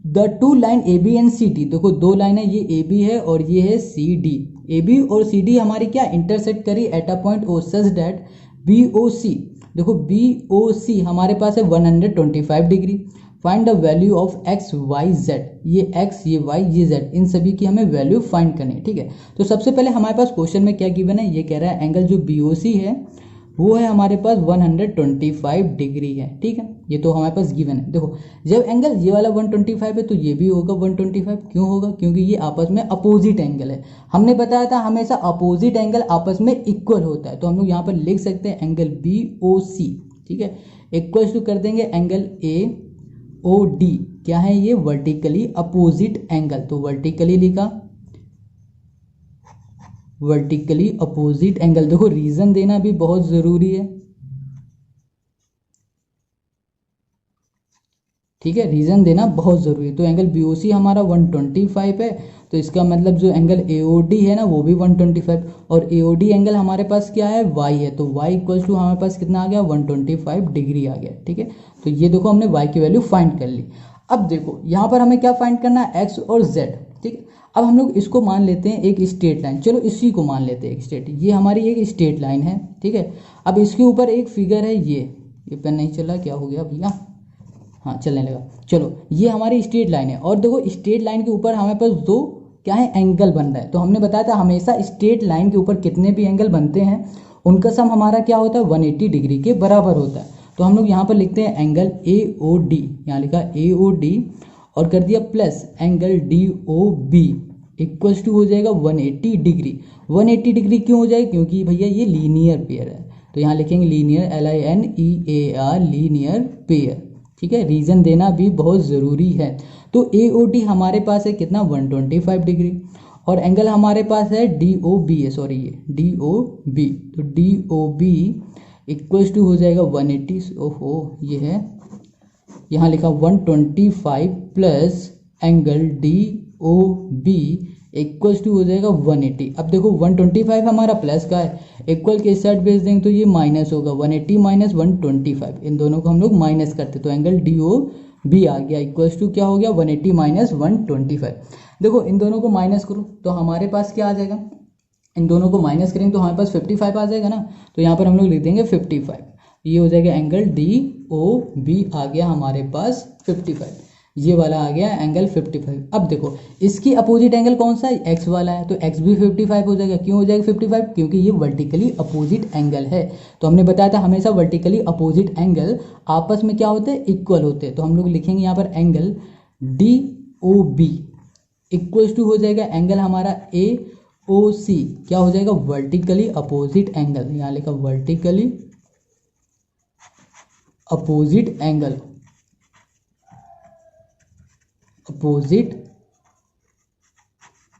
the two line AB and CD। देखो दो लाइन है, ये AB है और ये है CD। AB और CD हमारी क्या इंटरसेक्ट करी eight a point O such that BOC, देखो BOC हमारे पास है 125 degree. Find the value of x y z, ये x ये y ये z, इन सभी की हमें वैल्यू फाइंड करनी है, ठीक है। तो सबसे पहले हमारे पास क्वेश्चन में क्या गिवन है, ये कह रहा है एंगल जो BOC है वो है हमारे पास 125 डिग्री है, ठीक है। ये तो हमारे पास गिवन है। देखो जब एंगल ये वाला 125 है तो ये भी होगा 125। क्यों होगा, क्योंकि ये आपस में अपोजिट एंगल है। हमने बताया था हमेशा अपोजिट एंगल आपस में इक्वल होता है। तो हम लोग यहाँ पर लिख सकते हैं एंगल BOC, ठीक है, इक्वल टू कर देंगे एंगल AOD। क्या है ये, वर्टिकली अपोजिट एंगल। तो वर्टिकली लिखा, वर्टिकली अपोजिट एंगल। देखो रीजन देना भी बहुत जरूरी है, ठीक है, रीजन देना बहुत जरूरी है। तो एंगल BOC हमारा 125 है, तो इसका मतलब जो एंगल AOD है ना वो भी 125, और AOD एंगल हमारे पास क्या है, Y है। तो Y इक्वल्स टू हमारे पास कितना आ गया, 125 डिग्री आ गया, ठीक है। तो ये देखो हमने Y की वैल्यू फाइंड कर ली। अब देखो यहाँ पर हमें क्या फाइंड करना है, X और Z, ठीक है। अब हम लोग इसको मान लेते हैं एक स्ट्रेट लाइन, चलो इसी को मान लेते हैं एक स्ट्रेट, ये हमारी एक स्ट्रेट लाइन है, ठीक है। अब इसके ऊपर एक फिगर है, ये पेन नहीं चला, क्या हो गया भैया, हाँ चलने लगा। चलो ये हमारी स्ट्रेट लाइन है, और देखो स्ट्रेट लाइन के ऊपर हमारे पास दो क्या है, एंगल बन रहा है। तो हमने बताया था हमेशा स्ट्रेट लाइन के ऊपर कितने भी एंगल बनते हैं उनका सम हमारा क्या होता है, 180 डिग्री के बराबर होता है। तो हम लोग यहाँ पर लिखते हैं एंगल AOD, यहाँ लिखा AOD और कर दिया plus angle DOB equals to हो जाएगा 180 डिग्री। 180 डिग्री क्यों हो जाएगा, क्योंकि भैया ये लीनियर पेयर है। तो यहाँ लिखेंगे लीनियर, LINEAR, लीनियर पेयर, ठीक है। रीजन देना भी बहुत ज़रूरी है। तो AOD हमारे पास है कितना, 125 डिग्री, और एंगल हमारे पास है DOB है, सॉरी ये DOB। तो DOB इक्वल्स टू हो जाएगा 180, ओहो ये है यहाँ लिखा 125 plus angle D O B equals to हो जाएगा 180। अब देखो 125 हमारा प्लस का है, इक्वल के इस साइड भेज देंगे तो ये माइनस होगा, 180 माइनस 125, इन दोनों को हम लोग माइनस करते तो एंगल डी ओ बी आ गया इक्वल्स टू क्या हो गया 180 माइनस 125। देखो इन दोनों को माइनस करो तो हमारे पास क्या आ जाएगा, इन दोनों को माइनस करेंगे तो हमारे पास 55 आ जाएगा ना, तो यहाँ पर हम लोग लिख देंगे 55, ये हो जाएगा एंगल डी ओ बी आ गया हमारे पास 55, ये वाला आ गया एंगल 55। अब देखो इसकी अपोजिट एंगल कौन सा है, एक्स वाला है, तो एक्स भी 55 हो जाएगा। क्यों हो जाएगा 55, क्योंकि ये वर्टिकली अपोजिट एंगल है। तो हमने बताया था हमेशा वर्टिकली अपोजिट एंगल आपस में क्या होते हैं, इक्वल होते हैं। तो हम लोग लिखेंगे यहाँ पर angle D O B equals to हो जाएगा एंगल हमारा ए ओ सी, क्या हो जाएगा वर्टिकली अपोजिट एंगल, यहाँ लिखा vertically opposite angle, opposite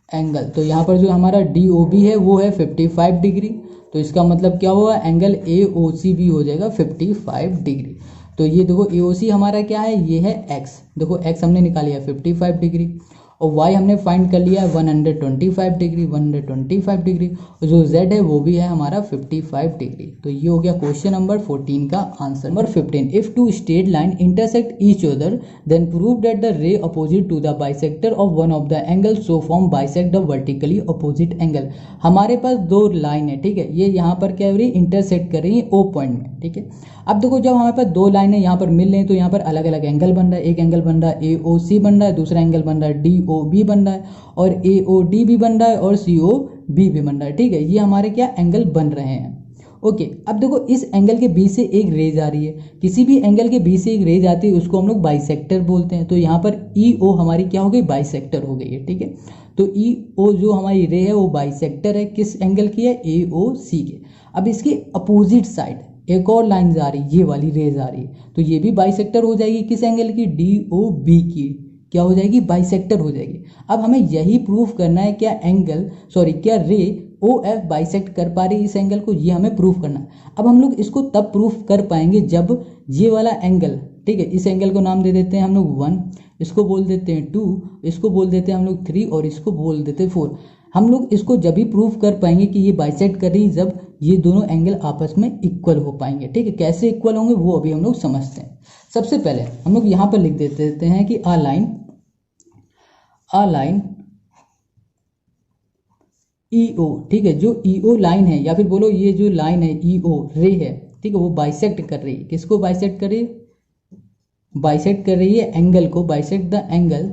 angle. तो यहाँ पर जो हमारा डी ओ बी है वो है 55 डिग्री, तो इसका मतलब क्या हुआ एंगल ए ओ सी भी हो जाएगा 55 डिग्री। तो ये देखो ए ओ सी हमारा क्या है, ये है एक्स, देखो एक्स हमने निकाल लिया 55 डिग्री, और y हमने फाइंड कर लिया है 125 डिग्री, 125 डिग्री, और जो z है वो भी है हमारा 55 डिग्री। तो ये हो गया क्वेश्चन नंबर 14 का answer. Number 15, if two straight line intersect each other then prove that the ray opposite to the bisector of one of the angle so form bisect the vertically opposite angle. हमारे पास दो line है, ठीक है, ये यहाँ पर क्या हो रही है, इंटरसेक्ट कर रही है ओ पॉइंट में, ठीक है। अब देखो जब हमारे पास दो लाइनें यहाँ पर मिल रही हैं तो यहाँ पर अलग अलग एंगल बन रहा है, एक एंगल बन रहा है ए ओ सी बन रहा है, दूसरा एंगल बन रहा है डी ओ बी बन रहा है, और ए ओ डी भी बन रहा है और सी ओ बी भी बन रहा है, ठीक है। ये हमारे क्या एंगल बन रहे हैं, ओके। अब देखो इस एंगल के बीच से एक रेज आ रही है, किसी भी एंगल के बीच से एक रेज आती है उसको हम लोग बाइसेक्टर बोलते हैं। तो यहाँ पर ई ओ हमारी क्या हो गई, बाइसेक्टर हो गई है, ठीक है। तो ई ओ जो हमारी रे है वो बाइसेक्टर है, किस एंगल की है, ए ओ सी के। अब इसकी अपोजिट साइड एक और लाइन आ रही है, ये वाली रेज आ रही है, तो ये भी बाइसेक्टर हो जाएगी, किस एंगल की, डी ओ बी की, क्या हो जाएगी, बाइसेक्टर हो जाएगी। अब हमें यही प्रूफ करना है क्या क्या रे ओ एफ बाइसेक्ट कर पा रही है इस एंगल को, ये हमें प्रूफ करना है। अब हम लोग इसको तब प्रूफ कर पाएंगे जब ये वाला एंगल, ठीक है, इस एंगल को नाम दे देते हैं हम लोग 1, इसको बोल देते हैं 2, इसको बोल देते हैं हम लोग 3, और इसको बोल देते हैं 4। हम लोग इसको जब भी प्रूफ कर पाएंगे कि ये बाइसेक्ट कर रही है जब ये दोनों एंगल आपस में इक्वल हो पाएंगे, ठीक है। कैसे इक्वल होंगे वो अभी हम लोग समझते हैं। सबसे पहले हम लोग यहाँ पर लिख देते हैं कि आ लाइन ई ओ, ठीक है, जो ई ओ लाइन है या फिर बोलो ये जो लाइन है ई ओ रे है, ठीक है, वो बाइसेक्ट कर रही है, किसको बाइसेक्ट कर रही है, बाइसेक्ट कर रही है एंगल को, bisect the angle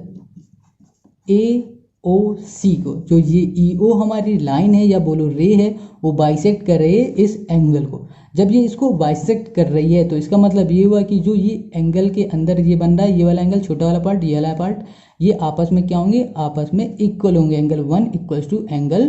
A O सी को। जो ये ई ओ हमारी लाइन है या बोलो रे है वो बाइसेक्ट कर रही है इस एंगल को। जब ये इसको बाइसेक्ट कर रही है तो इसका मतलब ये हुआ कि जो ये एंगल के अंदर ये बन रहा है, ये वाला एंगल, छोटा वाला पार्ट, ये वाला पार्ट, ये आपस में क्या होंगे, आपस में इक्वल होंगे, एंगल 1 इक्वल्स टू एंगल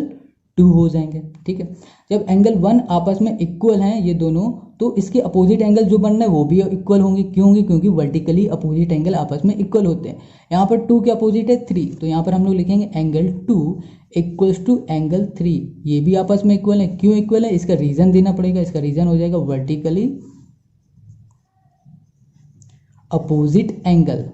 2 हो जाएंगे, ठीक है। जब एंगल 1 आपस में इक्वल हैं ये दोनों, तो इसके अपोजिट एंगल जो बन रहे हैं वो भी इक्वल होंगे, क्यों होंगे, क्योंकि वर्टिकली अपोजिट एंगल आपस में इक्वल होते हैं। यहाँ पर 2 के अपोजिट है 3, तो यहाँ पर हम लोग लिखेंगे एंगल 2 इक्वल्स टू एंगल 3, ये भी आपस में इक्वल है। क्यों इक्वल है, इसका रीजन देना पड़ेगा, इसका रीजन हो जाएगा वर्टिकली अपोजिट एंगल,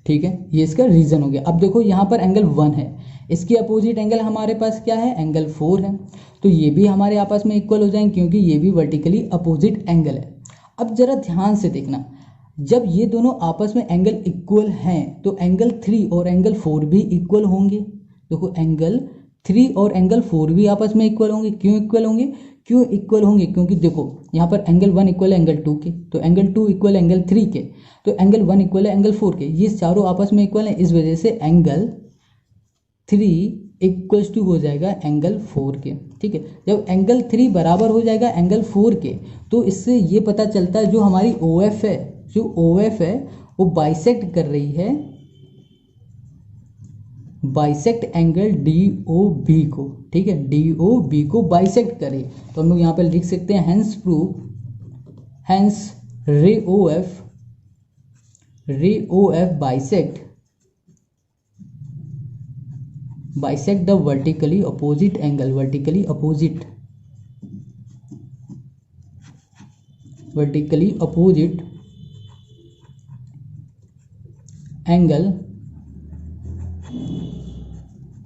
ठीक है, ये इसका रीजन हो गया। अब देखो यहाँ पर एंगल 1 है, इसके अपोजिट एंगल हमारे पास क्या है, एंगल 4 है, तो ये भी हमारे आपस में इक्वल हो जाएंगे क्योंकि ये भी वर्टिकली अपोजिट एंगल है। अब जरा ध्यान से देखना, जब ये दोनों आपस में एंगल इक्वल हैं तो एंगल 3 और एंगल 4 भी इक्वल होंगे। देखो एंगल 3 और एंगल 4 भी आपस में इक्वल होंगे। क्यों इक्वल होंगे, क्यों इक्वल होंगे, क्योंकि देखो यहाँ पर एंगल 1 इक्वल है एंगल 2 के, तो एंगल 2 इक्वल है एंगल 3 के, तो एंगल 1 इक्वल है एंगल 4 के, ये चारों आपस में इक्वल है, इस वजह से एंगल 3 इक्वल्स टू हो जाएगा एंगल 4 के, ठीक है। जब एंगल 3 बराबर हो जाएगा एंगल 4 के तो इससे ये पता चलता है जो हमारी ओ एफ है, जो ओ एफ है वो बाइसेक्ट कर रही है, bisect angle D O B को, ठीक है, डी ओ बी को बाइसेक्ट करे। तो हम लोग यहाँ पर लिख सकते हैं hence proof, hence ray O F bisect the vertically opposite angle, vertically opposite vertically opposite angle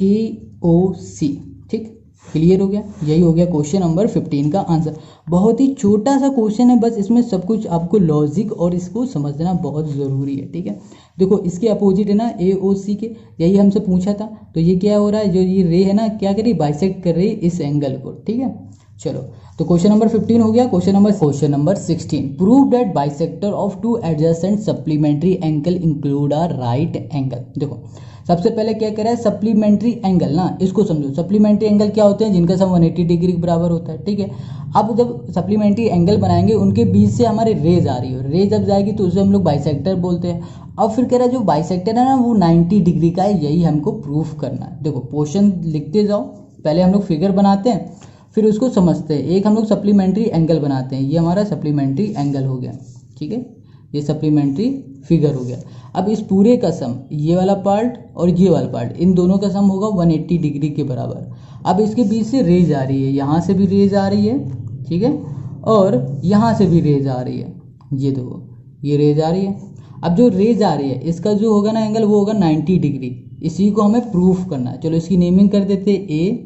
AOC। ठीक, क्लियर हो गया। यही हो गया क्वेश्चन नंबर 15 का आंसर। बहुत ही छोटा सा क्वेश्चन है, बस इसमें सब कुछ आपको लॉजिक और इसको समझना बहुत ज़रूरी है। ठीक है, देखो इसके अपोजिट है ना AOC के, यही हमसे पूछा था। तो ये क्या हो रहा है, जो ये रे है ना क्या कर रही, बाइसेक्ट कर रही है इस एंगल को। ठीक है, चलो तो क्वेश्चन नंबर 15 हो गया। Question number 16, prove that bisector of two adjacent supplementary angle include a right angle. देखो सबसे पहले क्या करा है, सप्लीमेंट्री एंगल ना, इसको समझो। सप्लीमेंट्री एंगल क्या होते हैं, जिनका सम 180 डिग्री के बराबर होता है। ठीक है, अब जब सप्लीमेंट्री एंगल बनाएंगे उनके बीच से हमारे रेज आ रही है, रे जब जाएगी तो उसे हम लोग बाइसेक्टर बोलते हैं। अब फिर कह रहा है जो बाइसेक्टर है ना वो 90 डिग्री का है, यही हमको प्रूफ करना है। देखो पोर्शन लिखते जाओ, पहले हम लोग फिगर बनाते हैं फिर उसको समझते हैं। एक हम लोग सप्लीमेंट्री एंगल बनाते हैं, ये हमारा सप्लीमेंट्री एंगल हो गया। ठीक है, ये सप्लीमेंट्री फिगर हो गया। अब इस पूरे का सम, ये वाला पार्ट और ये वाला पार्ट, इन दोनों का सम होगा 180 डिग्री के बराबर। अब इसके बीच से रेज आ रही है, यहाँ से भी रेज आ रही है। ठीक है, और यहाँ से भी रेज आ रही है, ये देखो ये रेज आ रही है। अब जो रेज आ रही है इसका जो होगा ना एंगल वो होगा 90 डिग्री। इसी को हमें प्रूफ करना है। चलो इसकी नेमिंग कर देते हैं A,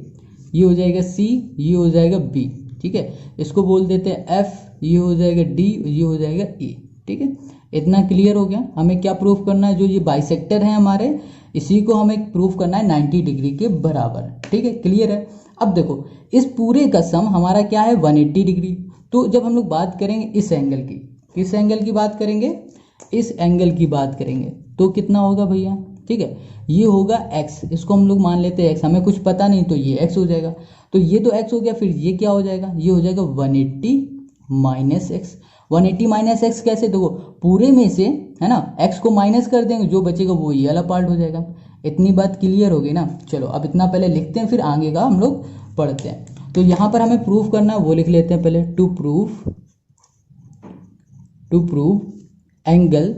ये हो जाएगा C, ये हो जाएगा B। ठीक है, इसको बोल देते हैं F, ये हो जाएगा D, ये हो जाएगा E। ठीक है, इतना क्लियर हो गया। हमें क्या प्रूफ करना है, जो ये बाइसेक्टर है हमारे, इसी को हमें प्रूफ करना है 90 डिग्री के बराबर। ठीक है, क्लियर है। अब देखो इस पूरे का सम हमारा क्या है 180 डिग्री। तो जब हम लोग बात करेंगे इस एंगल की, किस एंगल की बात करेंगे, इस एंगल की बात करेंगे तो कितना होगा भैया। ठीक है, ये होगा x, इसको हम लोग मान लेते हैं x, हमें कुछ पता नहीं तो ये x हो जाएगा। तो ये तो x हो गया, फिर ये क्या हो जाएगा, ये हो जाएगा 180 माइनस एक्स। 180 माइनस एक्स कैसे, देखो पूरे में से है ना x को माइनस कर देंगे, जो बचेगा वो ये वाला पार्ट हो जाएगा। इतनी बात क्लियर होगी ना। चलो अब इतना पहले लिखते हैं, फिर आगे का हम लोग पढ़ते हैं। तो यहाँ पर हमें प्रूफ करना है, वो लिख लेते हैं पहले। To prove angle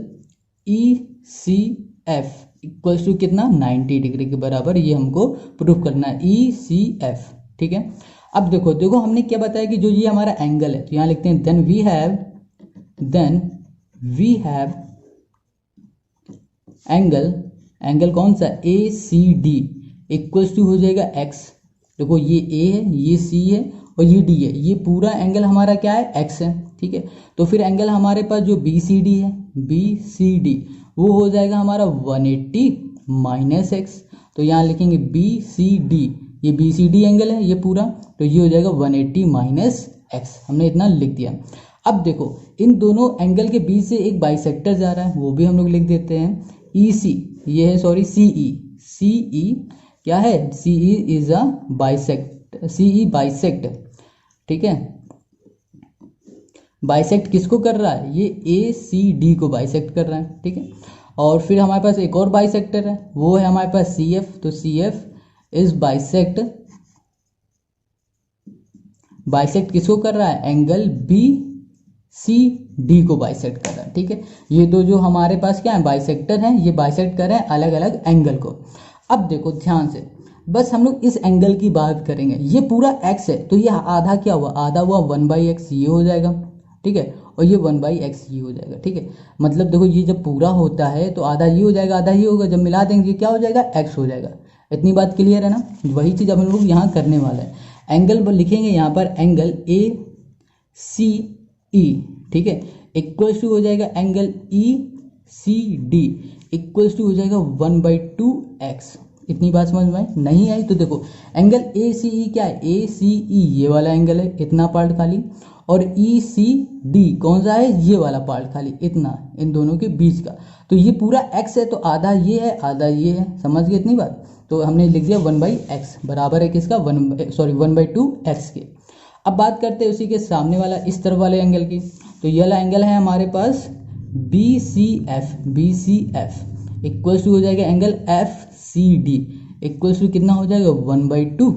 ECF equals to कितना 90 डिग्री के बराबर, ये हमको प्रूफ करना है ECF। ठीक है, अब देखो हमने क्या बताया कि जो ये हमारा एंगल है, तो यहाँ लिखते हैं देन वी हैव एंगल कौन सा ACD इक्वल्स टू हो जाएगा x। देखो ये A है, ये C है और ये D है, ये पूरा एंगल हमारा क्या है x है। ठीक है, तो फिर एंगल हमारे पास जो BCD है, BCD वो हो जाएगा हमारा 180 माइनस एक्स। तो यहाँ लिखेंगे BCD, ये BCD एंगल है ये पूरा, तो ये हो जाएगा 180 माइनस एक्स। हमने इतना लिख दिया। अब देखो इन दोनों एंगल के बीच से एक बाइसेक्टर जा रहा है, वो भी हम लोग लिख देते हैं EC, ये है सॉरी CE क्या है, CE is a bisect, CE bisect. ठीक है, बाइसेक्ट किसको कर रहा है, ये ACD को बाइसेक्ट कर रहा है। ठीक है, और फिर हमारे पास एक और बाइसेक्टर है, वो है हमारे पास CF। तो CF इज बाइसेक्ट किसको कर रहा है, एंगल BCD को बाइसेक्ट कर रहा है। ठीक है, ये दो जो हमारे पास क्या है बाइसेक्टर हैं, ये बाइसेक्ट कर रहे हैं अलग अलग एंगल को। अब देखो ध्यान से, बस हम लोग इस एंगल की बात करेंगे। ये पूरा x है, तो ये आधा क्या हुआ, आधा हुआ 1/x, ये हो जाएगा। ठीक है, और ये 1/x ये हो जाएगा। ठीक है, मतलब देखो ये जब पूरा होता है तो आधा ये हो जाएगा, आधा ये होगा, जब मिला देंगे क्या हो जाएगा, x हो जाएगा। इतनी बात क्लियर है ना। वही चीज़ अब हम लोग यहाँ करने वाले हैं। एंगल पर लिखेंगे यहाँ पर एंगल ACE। ठीक है, इक्वल्स टू हो जाएगा एंगल ECD इक्वल्स टू हो जाएगा 1/2x। इतनी बात समझ में नहीं आई तो देखो एंगल ACE क्या है, ACE ये वाला एंगल है, इतना पार्ट खाली, और ECD कौन सा है, ये वाला पार्ट खाली, इतना इन दोनों के बीच का। तो ये पूरा x है, तो आधा ये है आधा ये है, समझ गए इतनी बात। तो हमने लिख दिया 1/x बराबर है किसका, 1/2x के। अब बात करते हैं उसी के सामने वाला इस तरफ वाले एंगल की। तो ये वाला एंगल है हमारे पास BCF इक्वल्स टू हो जाएगा एंगल FCD इक्वल्स टू कितना हो जाएगा 1/2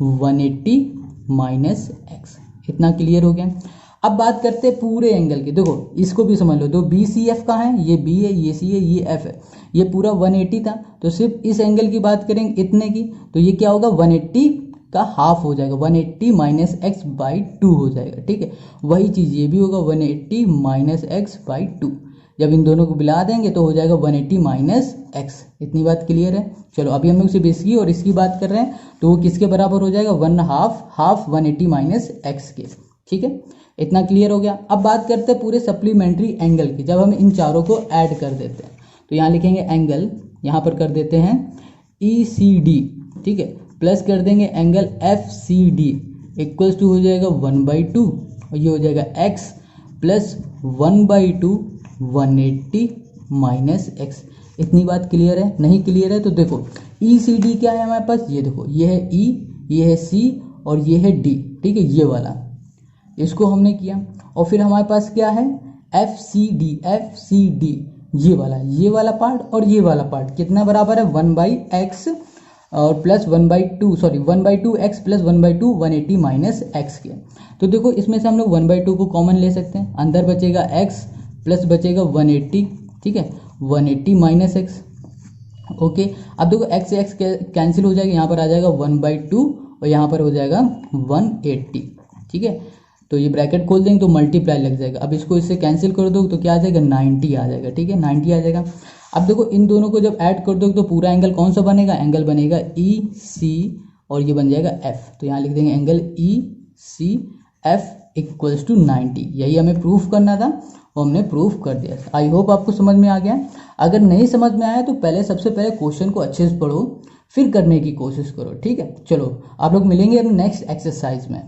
180 माइनस एक्स। इतना क्लियर हो गया। अब बात करते हैं पूरे एंगल की। देखो इसको भी समझ लो, तो BCF कहाँ है, ये B है, ये C है, ये F है, ये पूरा 180 था। तो सिर्फ इस एंगल की बात करेंगे इतने की, तो ये क्या होगा 180 का हाफ हो जाएगा, 180 माइनस एक्स बाई 2 हो जाएगा। ठीक है, वही चीज़ ये भी होगा 180 माइनस एक्स बाई 2। जब इन दोनों को मिला देंगे तो हो जाएगा 180 माइनस एक्स। इतनी बात क्लियर है। चलो अभी हम लोग सिर्फ इसकी और इसकी बात कर रहे हैं, तो वो किसके बराबर हो जाएगा, 1/2 180 माइनस एक्स के। ठीक है, इतना क्लियर हो गया। अब बात करते हैं पूरे सप्लीमेंट्री एंगल की। जब हम इन चारों को ऐड कर देते हैं तो यहाँ लिखेंगे एंगल, यहाँ पर कर देते हैं ECD, ठीक है, प्लस कर देंगे एंगल FCD इक्वल्स टू हो जाएगा 1/2 और ये हो जाएगा x प्लस 1/2 180 माइनस एक्स। इतनी बात क्लियर है? नहीं क्लियर है तो देखो ECD क्या है हमारे पास, ये देखो ये है E, ये है C और ये है D। ठीक है, ये वाला इसको हमने किया। और फिर हमारे पास क्या है FCD ये वाला पार्ट और ये वाला पार्ट कितना बराबर है 1/x और plus 1/2 x plus 1/2 180 minus x के। तो देखो इसमें से हम लोग 1/2 को कॉमन ले सकते हैं, अंदर बचेगा x प्लस बचेगा 180। ठीक है, 180 माइनस एक्स। ओके, अब देखो x से x कैंसिल हो जाएगा, यहाँ पर आ जाएगा 1/2 और यहाँ पर हो जाएगा 180। ठीक है, तो ये ब्रैकेट खोल देंगे तो मल्टीप्लाई लग जाएगा। अब इसको इससे कैंसिल कर दो तो क्या आ जाएगा 90 आ जाएगा। ठीक है, 90 आ जाएगा। अब देखो इन दोनों को जब ऐड कर दो तो पूरा एंगल कौन सा बनेगा, एंगल बनेगा EC और ये बन जाएगा F। तो यहाँ लिख देंगे एंगल ECF इक्वल्स टू 90। यही हमें प्रूफ करना था और हमने प्रूफ कर दिया। आई होप आपको समझ में आ गया। अगर नहीं समझ में आया तो सबसे पहले क्वेश्चन को अच्छे से पढ़ो, फिर करने की कोशिश करो। ठीक है, चलो आप लोग मिलेंगे नेक्स्ट एक्सरसाइज में।